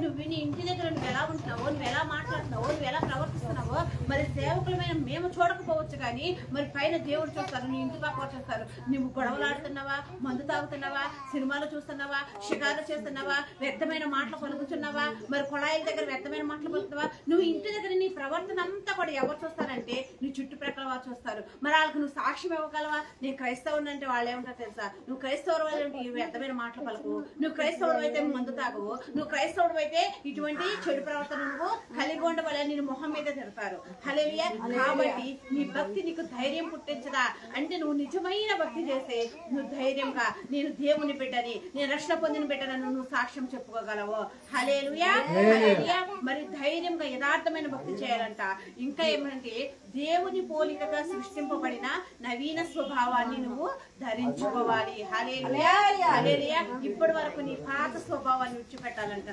S2: నువ్వు నీ ఇంటి దగ్గర నువ్వు ఎలా ఉంటున్నావో, నువ్వు ఎలా మాట్లాడుతున్నావో, నువ్వు ఎలా ప్రవర్తిస్తున్నావో మరి సేవకులమైన మేము చూడకపోవచ్చు కానీ మరి పైన దేవుడు చూస్తారు, నీ ఇంటి పక్క చూస్తారు. నువ్వు గొడవలాడుతున్నావా, మందు తాగుతున్నావా, సినిమాలు చూస్తున్నావా, షికారు చేస్తున్నావా, వ్యర్థమైన మాటలు పలుకుతున్నావా, మరి కొళాయిల దగ్గర వ్యర్థమైన మాటలు పలుకుతున్నావా? నువ్వు ఇంటి దగ్గర నీ ప్రవర్తన అంతా ఎవరు చూస్తారంటే నీ చుట్టుప్రక్కల వారు చూస్తారు. మరి వాళ్ళకి నువ్వు సాక్ష్యం ఇవ్వగలవా? నేను క్రైస్తవుడు అంటే వాళ్ళు ఏమంటారు తెలుసా? నువ్వు క్రైస్తవుడు అంటే ఈ వ్యర్థమైన మాటలు పలుకు, నువ్వు క్రైస్తవుడు అయితే మందు తాగవు, నువ్వు క్రైస్తవుడు అయితే ఇటువంటి చెడు ప్రవర్తన నువ్వు కలిగి ఉండవాలని నేను మొహం మీద తిడతారు. హల్లెలూయా. కాబట్టి నీ భక్తి నీకు ధైర్యం పుట్టించదా అంటే నువ్వు నిజమైన భక్తి చేస్తే నువ్వు ధైర్యంగా నేను దేవుని బిడ్డని, నేను రక్షణ పొందిన బిడ్డని నువ్వు సాక్ష్యం చెప్పుకోగలవు. హల్లెలూయా. హల్లెలూయా. మరి ధైర్యంగా యథార్థమైన భక్తి చేయాలంట. ఇంకా ఏమంటే దేవుని పోలికగా సృష్టింపబడిన నవీన స్వభావాన్ని నువ్వు ధరించుకోవాలి. హల్లెలూయా. హల్లెలూయా. ఇప్పటి వరకు నీ పాత స్వభావాన్ని విడిచిపెట్టాలంట.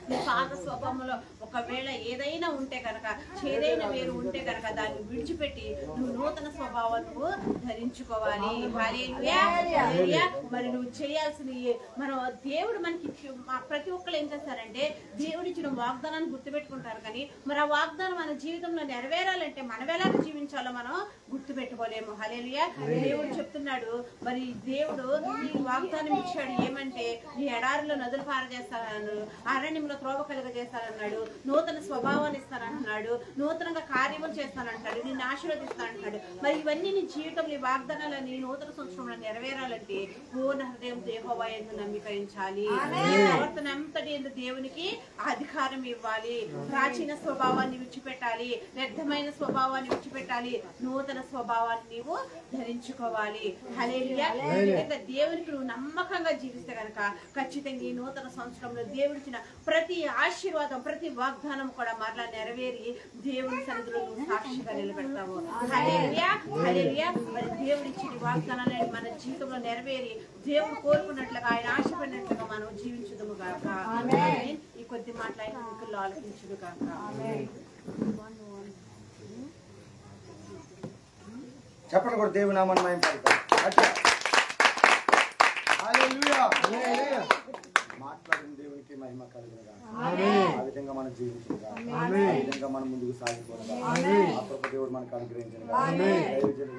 S2: నీ పాత స్వభావంలో ఒకవేళ ఏదైనా ఉంటే కనుక, ఏదైనా వేరు ఉంటే కనుక దాన్ని విడిచిపెట్టి నువ్వు నూతన స్వభావాన్ని నువ్వు ధరించుకోవాలి. హల్లెలూయా. హల్లెలూయా. మరి నువ్వు చేయాల్సింది మనం దేవుడు మనకి ప్రతి ఒక్కరు ఏం చేస్తారంటే దేవుడిచ్చిన వాగ్దానాన్ని గుర్తుపెట్టుకుంటారు కానీ మరి ఆ వాగ్దానం మన జీవితంలో నెరవేరాలంటే మనం ఎలా జీవించాలో మనం గుర్తు పెట్టుకోలేము. హల్లెలూయా. దేవుడు చెప్తున్నాడు మరి దేవుడు ఈ వాగ్దానం ఇచ్చాడు ఏమంటే నీ ఎడారిలో నదులు పారజేస్తానన్నాడు, అరణ్యంలో త్రోవ కలుగజేస్తానన్నాడు, నూతన స్వభావాన్ని ఇస్తానంటున్నాడు, నూతనంగా కార్యములు చేస్తానంటాడు, నిన్ను ఆశీర్వదిస్తానంటున్నాడు. మరి ఇవన్నీ నీ జీవితంలో ఈ వాగ్దానాలని నూతన సంవత్సరంలో నెరవేరాలంటే పూర్ణ హృదయం యెహోవా యందు నమ్మిక ఉంచాలి. ప్రవర్తన అంతటి యందు దేవునికి అధికారం ఇవ్వాలి. ప్రాచీన స్వభావాన్ని విడిచిపెట్టాలి, వ్యర్థమైన స్వభావాన్ని విడిచిపెట్టాలి, నూతన స్వభావాన్ని నీవు ధరించుకోవాలి. హల్లెలూయా. దేవునికి నువ్వు నమ్మకంగా జీవిస్తే కనుక ఖచ్చితంగా ఈ నూతన సంవత్సరంలో దేవుడిచ్చిన ప్రతి ఆశీర్వాదం, ప్రతి వాగ్దానం కూడా మరలా నెరవేరి దేవుని సన్నిధిలో నువ్వు సాక్షిగా నిలబెడతావు. హల్లెలూయా. హల్లెలూయా. మరి దేవుడిచ్చిన వాగ్దానాన్ని మన జీవితంలో నెరవేరి దేవుడు కోరుకున్నట్లుగా ఆయన ఆశపడినట్లుగా మనం జీవించుదుము గాక. ఆమేన్. ఈ కొద్ది మాటలైన ముక్కుల్లో ఆలోచించుదు గాక.
S1: చెప్పండి కూడా దేవుని నామాన్ని మహిమపడతాం. హల్లెలూయా. మాట్లాడిన దేవునికి మహిమ కలుగునుగా. ఆ విధంగా మనం జీవించుగా, ఆ విధంగా మనం ముందుకు సాగిపోగా ఆ కృప దేవుడు మనకు అనుగ్రహించనుగా.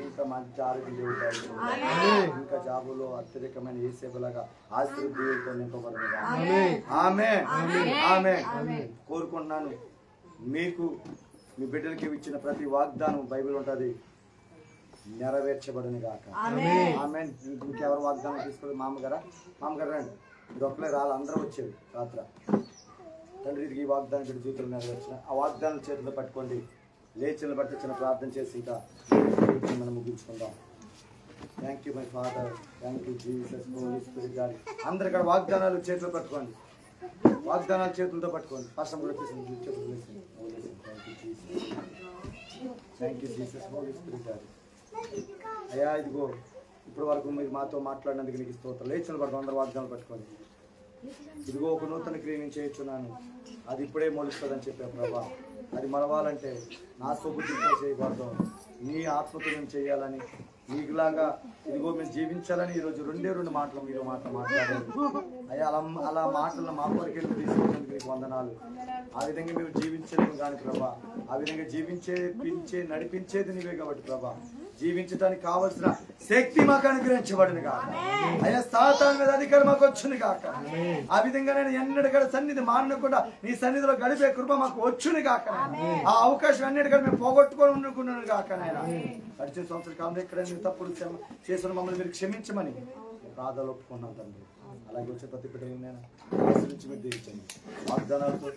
S1: ఇంకా మంచి ఆరోగ్యం దేవుడు, ఇంకా జాబులో అత్యధికమైన ఏ సేవలాగా ఆశీర్వాదంతో నింపబడునుగా. ఆమేన్. ఆమేన్. కోరుకుంటున్నాను మీకు మీ బిడ్డలకి ఇచ్చిన ప్రతి వాగ్దానం బైబిల్ ఉంటది నెరవేర్చబడును గాక. ఆమేన్. ఇంకెవరు వాగ్దానం తీసుకోలేదు? మామగారు రండి. ఇది ఒక్కలే రాళ్ళు, అందరూ వచ్చేది రాత్ర. తండ్రి ఈ వాగ్దానం బిడ్డ జీవితంలో నెరవేర్చిన ఆ వాగ్దానం చేతిలో పట్టుకోండి. లేచిన బట్టి చిన్న ప్రార్థన చేసి ఇంకా మనం ముగించుకుందాం. Thank you my father, thank you Jesus, holy spirit God. అందరు ఇక్కడ వాగ్దానాలు చేతిలో పట్టుకోండి, వాగ్దానాలు చేతులతో పట్టుకోండి. ఫస్ట్ కూడా చేసి చేతులు thank you Jesus, holy spirit God. అయ్యా ఇదిగో ఇప్పటి వరకు మీరు మాతో మాట్లాడినందుకు నీకు స్తోత్రం. లేచిన పడుతుంది, అందరు వాగ్దానాలు పట్టుకోండి. ఇదిగో ఒక నూతన క్రియ నేను చేయించున్నాను, అది ఇప్పుడే మొలుస్తుందని చెప్పాను ప్రభా. అది మలవాలంటే నా స్వబుద్ధితో చేయకూడదు, నీ ఆత్మతో నేను చేయాలని మీకులాగా ఇదిగో మేము జీవించాలని ఈరోజు రెండు మాటలు మీరు మాట్లాడారు అయ్యా. అలా మాటలను మా కొరకు వెళ్ళి తీసుకున్నందుకు మీకు వందనాలు. ఆ విధంగా మేము జీవించలేము కానీ ప్రభా, ఆ విధంగా నడిపించేది నీవే కాబట్టి ప్రభా, జీవించడానికి కావలసిన శక్తి మాకు అనుగ్రహించబడింది కాక అయ్యా. సాతాను మీద అధికారం మాకు వచ్చును కాక. ఆ విధంగా నేను ఎన్నటికడ సన్నిధి మానకుండా నీ సన్నిధిలో గడిపే కృప మాకు వచ్చును కాక. ఆ అవకాశం ఎన్నటికడ మేము పోగొట్టుకొని ఉండుకున్నాను కాక. నాయన గడిచిన సంవత్సరం కాలంలో ఎక్కడ మీరు తప్పుడు చేసిన మమ్మల్ని మీరు క్షమించమని ప్రార్థనలు ఒప్పుకున్నాం తండ్రి. అలాగే వచ్చే ప్రతి బిడ్డలు నేను ఆశ్రయించి మీరు దీవించండి. వాగ్దానాలతో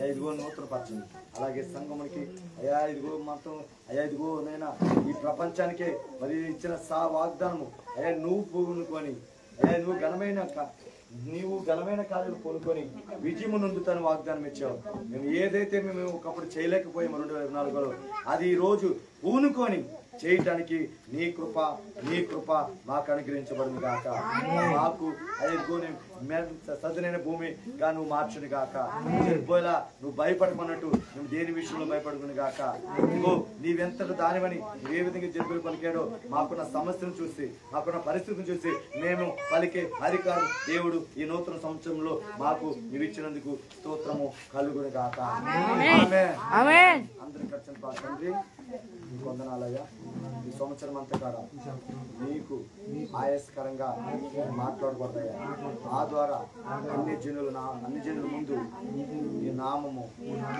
S1: ఇదిగో నూతనపరచండి. అలాగే సంఘమునికి అయ్యా ఇదిగో మొత్తం అయ్యా ఇదిగో నైనా ఈ ప్రపంచానికే మరి ఇచ్చిన వాగ్దానము అయ్యా నువ్వు పూనుకొని అయ్యా నీవు ఘనమైన కార్యాలు పూనుకొని విజయము నుండుతాను వాగ్దానం ఇచ్చావు. మేము ఏదైతే మేము ఒకప్పుడు చేయలేకపోయాము 2024లో అది ఈ రోజు పూనుకొని చేయటానికి నీ కృప మాకు అనుగ్రహించబడింది కాక. మాకు అయ్యో సదునైన భూమిగా నువ్వు మార్చుని కాక. పోయేలా నువ్వు భయపడమన్నట్టు నువ్వు దేని విషయంలో భయపడుకుని కాక. ఇదిగో నీవెంతటి దానివని ఏ విధంగా జబ్బులు పలికాడో మాకున్న సమస్యను చూసి మాకున్న పరిస్థితిని చూసి మేము పలికే అధికారం దేవుడు ఈ నూతన సంవత్సరంలో మాకు నీవిచ్చినందుకు స్తోత్రము కలుగుని కాక. అందరి ఖర్చు తండ్రి నీకు వందనాలయ్యా. ఈ సంవత్సరం అంతా కాడ నీకు ఆయాస్కరంగా మాట్లాడకూడదయ్యా. ఆ ద్వారా అన్ని జనుల ముందు నీ నామము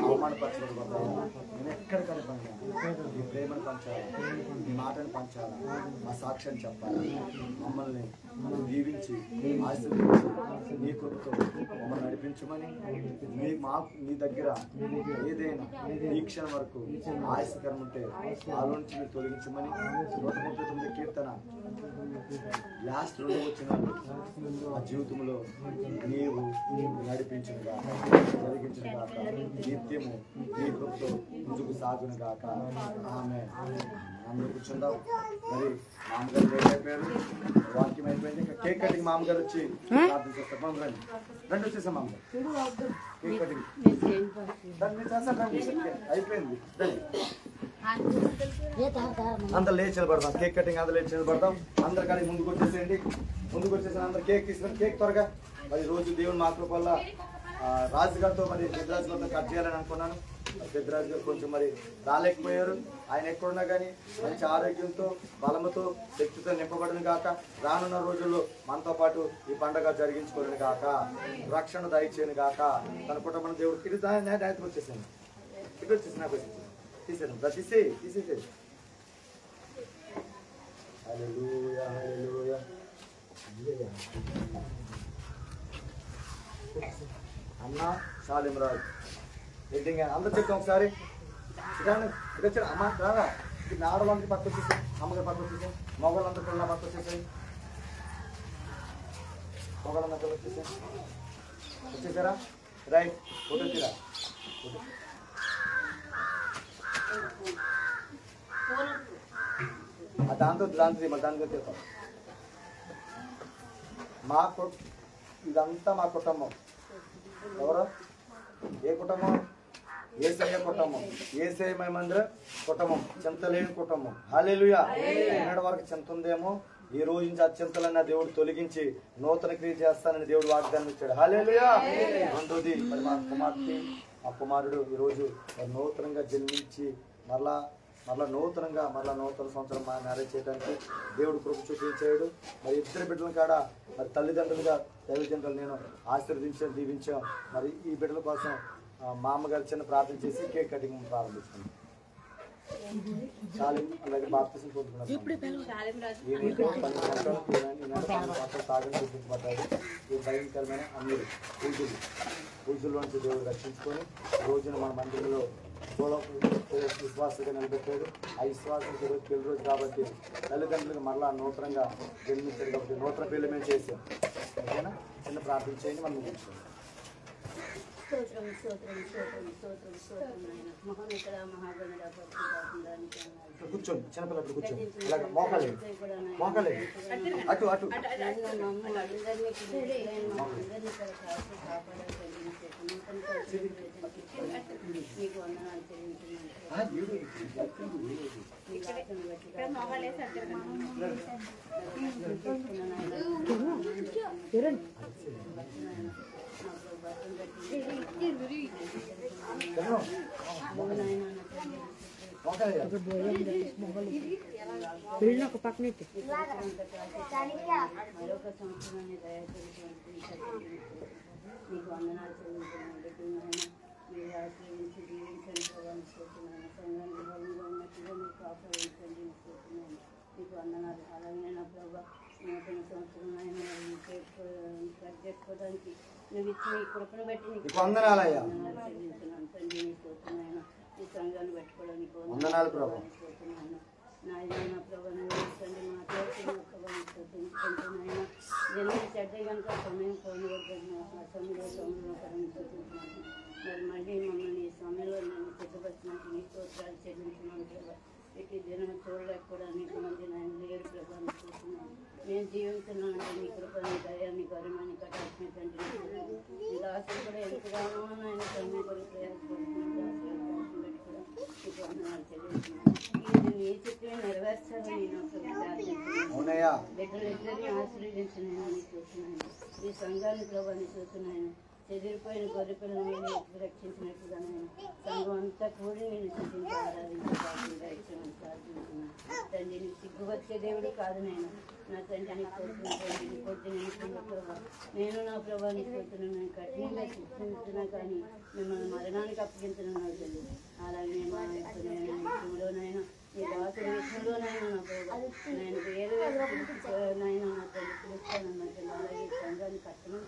S1: అవమానపరచకూడదయ్యా. నేను ఎక్కడ కలపంగా నీ ప్రేమను పంచాలా, నీ మాటను పంచాలా, మా సాక్ష్యాన్ని చెప్పాలి. మమ్మల్ని దీవించి ఆశీర్వదించి నీ కృపతో మమ్మల్ని నడిపించమని నీ దగ్గర ఏదైనా ఈ క్షణం వరకు ఆయాసకరం ఉంటే ఆలో నుంచి మీరు తొలగించమని 139 కీర్తన లాస్ట్ 2 వచ్చినాడు. ఆ జీవితంలో నీవు నడిపించును గాక, జరిగించును గాక, నిత్యము నీ కృపతో ముందుకు సాగును గాక. ఆమె అందరూ కూర్చుందాం. మరి మామగారు లేట్ అయిపోయారు, వాక్యం అయిపోయింది. ఇంకా కేక్ కటింగ్ మామగారు వచ్చి ప్రార్థన చేస్తారు. మామగారు రండి, వచ్చేసాం మామగారు. కేక్ కటింగ్ అయిపోయింది. అందరు లేచి నిలబడదాం. కేక్ కటింగ్ అందరు లేచి నిలబడదాం. అందరు కానీ ముందుకు వచ్చేసేయండి. ముందుకు వచ్చేసి అందరు కేక్ తీసుకుని కేక్ త్వరగా. మరి రోజు దేవుని మా కృప వల్ల రాజుగారితో మరి పెద్దరాజు గారితో కట్ చేయాలని అనుకున్నాను. పెద్దరాజు గారు కొంచెం మరి రాలేకపోయారు. ఆయన ఎక్కడున్నా కానీ మంచి ఆరోగ్యంతో బలముతో శక్తితో నింపబడిన కాక. రానున్న రోజుల్లో మనతో పాటు ఈ పండుగ జరిగించుకోలేను కాక, రక్షణ దయచేయను కాక. తన కుటుంబం దేవుడు తిరిగి దాయత్వం వచ్చేసాను. ఇక్కడ వచ్చేసి నాకు తీసేను తీసేసేది. హల్లెలూయా హల్లెలూయా. అన్న సాలిం రాజు హెడ్డింగ్ అందరూ చెప్తాం ఒకసారి. ఇక్కడ అమ్మ రాదా, ఆడవాళ్ళకి పక్క వచ్చేసాయి, అమ్మగారు పక్క వచ్చేసాయి, మగవాళ్ళందరూ పిల్లల పక్క వచ్చేసాయి, మగవాళ్ళందరూ వచ్చేసారా? రైట్, ఫోటో తీరా. దాంతో దానికి తీస్తాం. ఇదంతా మా కుటుంబం. ఎవరు? ఏ కుటుంబం? యేసయ్య కుటుంబం. యేసయ్య మహిమందిర కుటుంబం, చింత లేని కుటుంబం. హల్లెలూయా. ఎన్నటి వరకు చింత ఉందేమో ఈ రోజు నుంచి ఆ చింతలన్న దేవుడు తొలగించి నూతన క్రియ చేస్తానని దేవుడు వాగ్దానం ఇచ్చాడు. హల్లెలూయా. రెండోది మరి మా కుమార్తె మా కుమారుడు ఈరోజు నూతనంగా జన్మించి మరలా నూతన సంవత్సరం మా మ్యారేజ్ చేయడానికి దేవుడు కృప చూపించాడు. మరి ఇద్దరు బిడ్డల కాడ మరి తల్లిదండ్రులు నేను ఆశీర్వదించాం, దీవించాం. మరి ఈ బిడ్డల కోసం మా అమ్మగారు చిన్న ప్రార్థన చేసి కేక్ కటింగ్ ప్రారంభిస్తున్నాం. చాలా అలాగే బాప్తిసం పొందుకున్నారు. చూపించబడ్డాడు. ఈ భయంకరమైన అన్ని పూజల్లోంచి దేవుడు రక్షించుకొని రోజున మన మందిరంలో విశ్వాసంగా నిలబెట్టాడు. ఆ విశ్వాసం పెళ్లి రోజు కాబట్టి తల్లిదండ్రులకు మరలా నూతనంగా జన్మించాడు కాబట్టి నూతన పెళ్లి మేము చేసాం. ఓకేనా? చిన్న ప్రార్థన చేయండి, మనం ముగించాం.
S4: స్తోత్రం స్తోత్రం స్తోత్రం స్తోత్రం స్తోత్రం నాయన మహోన్నతుడ మహాగణుడ పరిశుద్ధాత్మడానికి
S1: కూర్చోండి చిన్నపిల్లలు కూర్చోండి ఇలాగ మోకాలేదు మోకాలేదు అటు అటు
S4: నన్ను మమ్మ అందరినీ అందరినీ కాపాడాలి నీకు వందనాలు చెల్లించున్నాను
S3: ఒక పక్కన
S4: మరొక సంవత్సరాన్ని దయచేటువంటి నీకు వందనాలు చెల్లించున్నాను మీరు ఆశ్రయించి దీవించండి ప్రభావిస్తున్నాను సంఘాన్ని బలంగా ఉన్నట్టుగా మీరు కాపాడించండి అనుకుంటున్నాను నీకు వందనాలు అలాగే నా ప్రభా నూతన సంవత్సరం ఆయన చేసుకోవడానికి నువ్వు ఇచ్చిన ఈ కృపను బట్టి నీకు వందనాలు చెల్లించున్నాను తండ్రి నీకు వస్తున్నాను ఈ సంఘాన్ని పెట్టుకోవడానికి వందనాలు కోరుతున్నాను నాయన నా ప్రభా తండ్రి మాట్లాడుతున్న ప్రభావితం ఎందుకంటే జనం చెడ్డ కనుక సమయం పోనివద్దని ఆ సమయంలో కరణిస్తున్నాను మరి మళ్ళీ మమ్మల్ని ఈ సమయంలో నన్ను సిద్ధపరిచినట్టు నీ స్తోత్రాలు చెల్లించున్నాను ప్రభా ఇటు జనం చూడలేకపోవడం అనేక మంది నేను లేరు ప్రభావం చూస్తున్నాను నేను జీవిస్తున్నానంటే నీ కృపని దయాన్ని గౌరవాన్ని కటాక్షణ తండ్రి నీ దాసులు కూడా ఎంతగానో ఆయన సమయం కొరకు ప్రయాసపడుతున్నాను దాసులు పెట్టుకోవడం నీకు వందనాలు చెల్లించున్నాను ఇది నీ చిత్రమే నెరవేర్చాలని నేను ప్రార్థిస్తున్నాను బిడ్డలిద్దరిని ఆశ్రయించిన చూస్తున్నాను ఈ సంఘాన్ని ప్రభావాన్ని చూస్తున్నాను చెదిరిపోయిన గొర్రె పిల్లలను మీరు రక్షించినట్టుగా నేను సంఘం అంతా కూడి నేను స్థితించి ఆరాధించమని ప్రార్థిస్తున్నాను తండ్రి నీకు సిగ్గు వచ్చే దేవుడు కాదు నేను నా తండ్రి నీకు కోరుతున్నాను నీ కొద్ది నేను ప్రభావ నేను నా ప్రభావాన్ని కోరుతున్నాను నేను కఠినంగా శిక్షిస్తున్నా కానీ మిమ్మల్ని మరణానికి అప్పగించున్నాను తల్లి అలాగే నేను విషయంలోనైనా నీ దాసుల విషయంలోనైనా నా ప్రభావ నేను వేరే నైనా నా తల్లి పిలుస్తాను నా తల్లి అలాగే సంఘాన్ని కట్టమని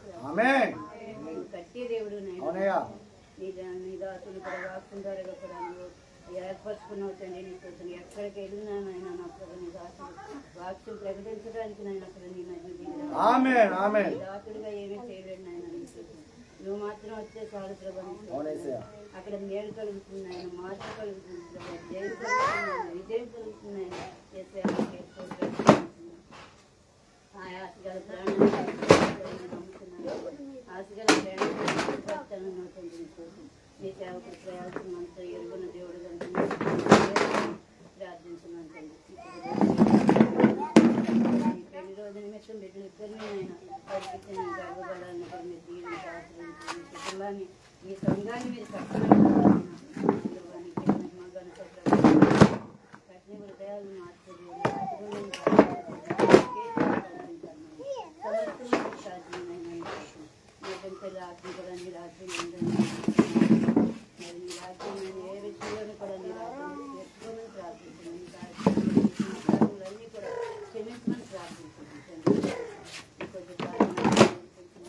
S4: కట్టే దేవుడు నీ దాసులు కూడా వాక్తుంటారు కూడా నువ్వు ఏర్పరచుకున్నావు తండ్రి నీ కోసం ఎక్కడికి వెళ్ళినా నాయన నా ప్రభు నీ దాసులు వాక్యం ప్రకటించడానికి నాయన అక్కడ నీ మధ్య దాసులుగా ఏమీ చేయలేడు నాయన నీ కోసం నువ్వు మాత్రం వచ్చే చాలు ప్రభు అక్కడ మేలు కలుగుతుంది ఆయన మార్పు కలుగుతుంది ప్రభు జయం కలుగుతుంది విజయం కలుగుతుంది ఆయన ఆశగల ప్రాణాన్ని ఆశగల ప్రాణాన్ని నీ సేవకు ప్రయాసం అంతా ఎరుగున్న దేవుడు ప్రార్థించున్నాను పెళ్లి రోజు నిమిత్తం బిడ్డలు ఇద్దరిని ఆయన పరిపించిన గర్వబడాలని మీరు దీవించి ఆశ్రయించి కుటుంబాన్ని ఈ సంఘాన్ని మీరు కఠిన హృదయాలు రాత్రి కూడా నీ రాత్రి మరి నీ రాజ్యం నేను ఏ విషయంలోనూ కూడా నీ రాజ్యం చేసుకోమని ప్రార్థిస్తున్నాను అన్నీ కూడా క్షమించమని ప్రార్థిస్తున్నాను కొంచెం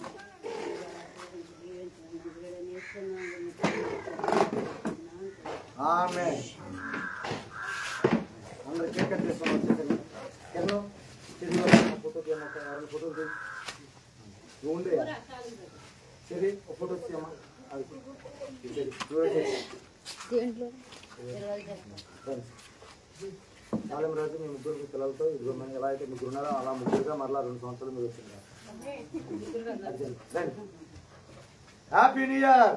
S1: ఫోటో కాలం రోజు మీ ముగ్గురు పిల్లలతో ఇదిగో మేము ఎలా అయితే ముగ్గురు ఉన్నారో అలా ముగ్గురుగా మరలా 2 సంవత్సరాలు మీరు వచ్చినారు. Happy new year.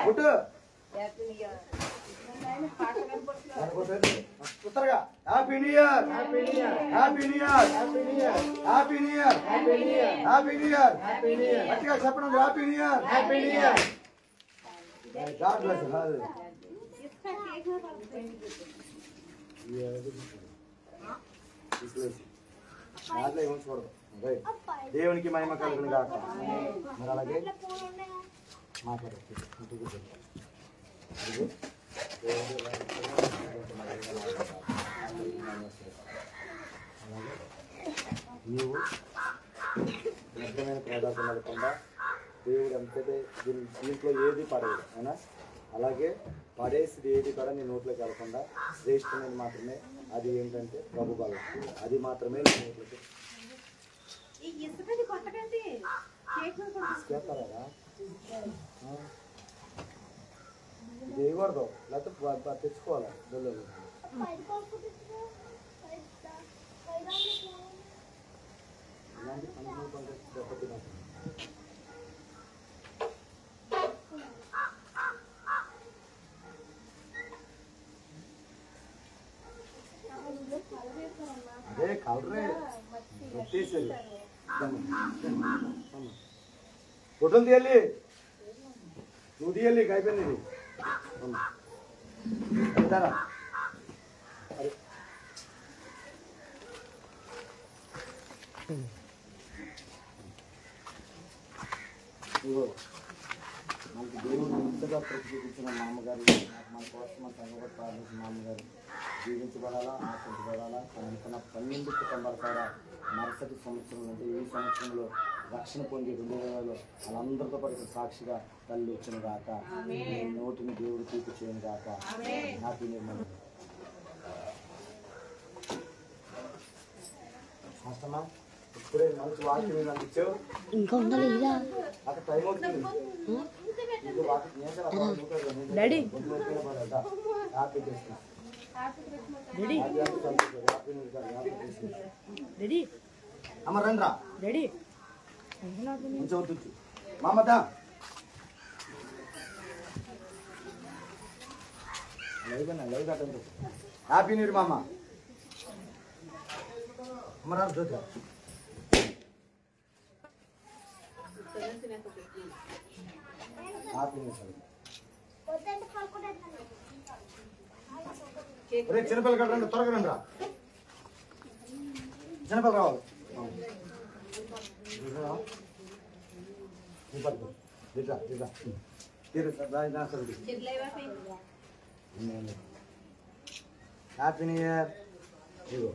S1: ఫోటో ఉత్తరగా happy new year. Happy new year. Happy new year. Happy new year. Happy new year. గట్టిగా చెప్పండి happy new year. Happy new year. God bless చూడదు దేవునికి మహిమ కలుగును గాక. మరి అలాగే మాట్లాడచ్చు నీవు వ్యర్థమైన ప్రాధాన్యత నడకుండా దేవుడు ఎంతైతే దీంట్లో ఏది పడదు అయినా అలాగే పడేసి ఏది కూడా నీ నోట్లోకి వెళ్ళకుండా శ్రేష్టమైనది మాత్రమే. అది ఏంటంటే ప్రభు బలం. అది మాత్రమే నీ నోట్లోకి తీసుకెళ్తారా ఇది వేయకూడదు, లేకపోతే తెచ్చుకోవాలి దొల్లు. ఇలాంటి పనులు దెబ్బతిన్నాం. అదే కలరే పెట్టేసేది. ఫోటోలు తీయాలి, నువ్వు తీయాలి, అయిపోయింది ఇది. వెళ్తారా? ఇదిగో మనకి దేవుడు ఇంతగా ప్రతిష్ఠించిన మా అమ్మగారు, మన కోసం మన సంగతి ప్రార్థించిన మా అమ్మగారు జీవించబడాలా, ఆశించబడాలా. తను అనుకున్న 12 కుటుంబాల ద్వారా మరుసటి సంవత్సరం అంటే ఈ సంవత్సరంలో రక్షణ పొంది 2000లో వాళ్ళందరితో పాటు సాక్షిగా తల్లి వచ్చిన గాక, నోటిని దేవుడు తీపి చేయను గాక. హ్యాపీ నిర్మల్ కష్టమా? ఇప్పుడే మంచి వాక్యం నాకు ఇచ్చావు,
S5: ఇంకా ఉండాలి ఇలా
S1: అక్కడ టైం అవుతుంది.
S5: డాడీ డాడీ
S1: అమ్మ రండ్రా
S5: డాడీ
S1: కొంచెం అవుతుంది మామదా. లైవ్ కట్టండి. హ్యాపీ న్యూ ఇయర్ మామ. అమ్మ రా జ్యోతి. Happy new year. రే చిన్నపిల్లలు కట్టండి, త్వరగా రండి రా. చిన్నపిల్లలు రావాలి. Happy new year. ఇదిగో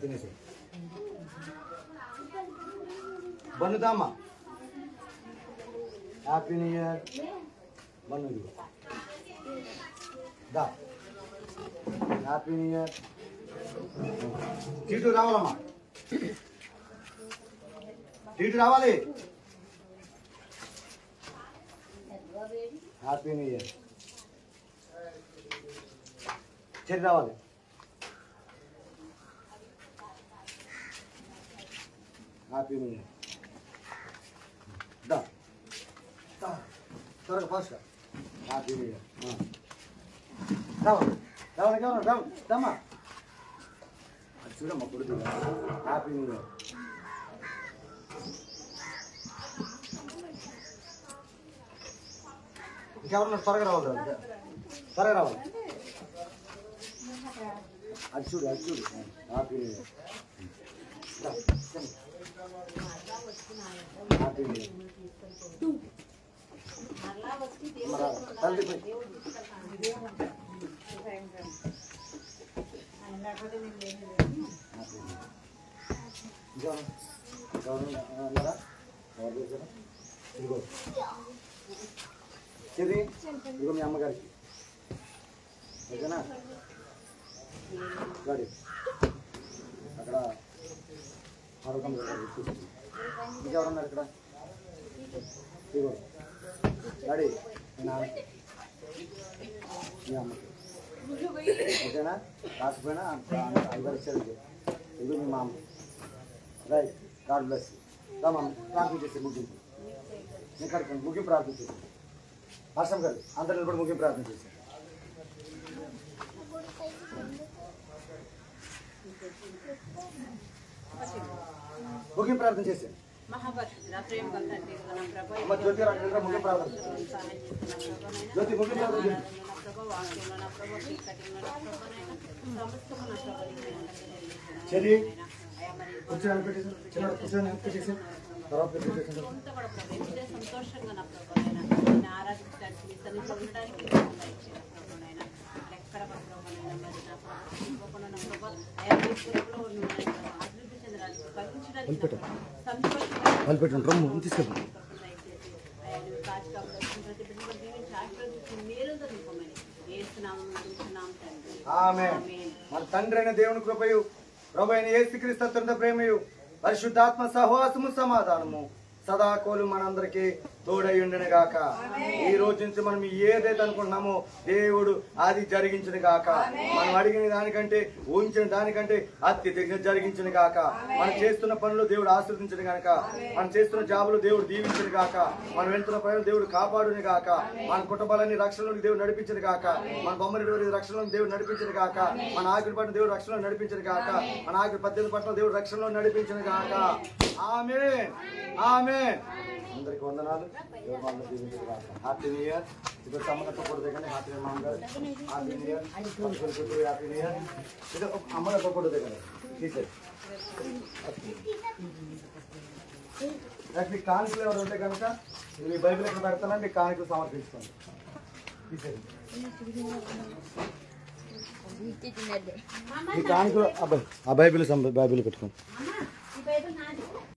S1: తినేసి బన్నుతామ్మా. Happy new year. బన్ను ఇదిగో దా. Happy new year. చీటు రావాలమ్మా, చీటు రావాలి. Happy new year. చీటు రావాలి. Happy new year. దా త్వరగా ఫాస్ట్గా. Happy new year. రావాలి రావాలి కావాలి రావాలి దమ్మా. అది చూడమ్మా కొడుకు. Happy new year. ఇంకెవరన్నా త్వరగా రావాలి, త్వరగా రావాలి. అది చూడు అది చూడు. Happy new year. Happy new year. ఇదిగో మీ అమ్మగారికి ఓకేనా? గాడి అక్కడ ఆరోగ్యం ఇంకెవరున్నారు ఇక్కడ? ఇదిగో గాడి మీ అమ్మకి ఓకేనా? రాకపోయినా అందరు ఇచ్చారు. ఇది మీ మామ. Right, God bless. రామా ప్రార్థన చేసి ముగింపు. నేను కడుపుని ముగింపు ప్రార్థన చేసి హర్షం గారు అందరిని కూడా ముగింపు ప్రార్థన చేశారు. ముగింపు ప్రార్థన చేశారు. జ్యోతి ముగింపు ప్రార్థన. జ్యోతి ముగింపు ప్రార్థన చేశారు. చది కూర్చొని పెట్టేసి చిన్న కూర్చొని పెట్టేసి తర్వాత పెట్టేసి
S2: సంతోషంగా నా ప్రభు ఆరాధించడానికి మీ సన్నిధిలో ఉండడానికి ఎక్కడ అభివృద్ధి చెందడానికి కలిగించడానికి
S1: తీసుకెళ్ళి మన తండ్రి అయిన దేవుని కృపయు ప్రభు అయిన యేసుక్రీస్తు అత్యంత ప్రేమయు పరిశుద్ధాత్మ సహవాసము సమాధానము సదాకోలు మనందరికీ తోడై ఉండిన గాక. ఈ రోజు నుంచి మనం ఏదైతే అనుకుంటున్నామో దేవుడు అది జరిగించిన గాక. మనం అడిగిన దానికంటే ఊహించిన దానికంటే అత్యధికంగా జరిగించిన గాక. మనం చేస్తున్న పనులు దేవుడు ఆశీర్వదించిన గాక. మనం చేస్తున్న జాబులు దేవుడు దీవించిన గాక. మనం వెళ్తున్న ప్రజలు దేవుడు కాపాడుని గాక. మన కుటుంబాలన్నీ రక్షణలోకి దేవుడు నడిపించిన గాక. మన బొమ్మని రక్షణలో దేవుడు నడిపించిన గాక. మన ఆఖరి పట్ల దేవుడు రక్షణలో నడిపించిన గాక. మన ఆఖరి 18 పట్ల దేవుడు రక్షణలో నడిపించిన గాక. ఆమేన్ ఆమేన్. అందరికి వందనాలు. Happy new year. ఇప్పుడు అమ్మగారితో ఫోటో దిగండి. హ్యాపీ న్యూ మామగారు. Happy new year. Happy new year. ఇది అమ్మగారితో ఫోటో దిగండి. తీసేది మీకు కానుకలు ఎవరు ఉంటే కనుక మీ బైబిల్ ఎక్కడ పెడతానని మీకు కానుకలు సమర్పించుకోండి. తీసేది మీ కానుకలు ఆ బైబిల్ పెట్టుకోండి.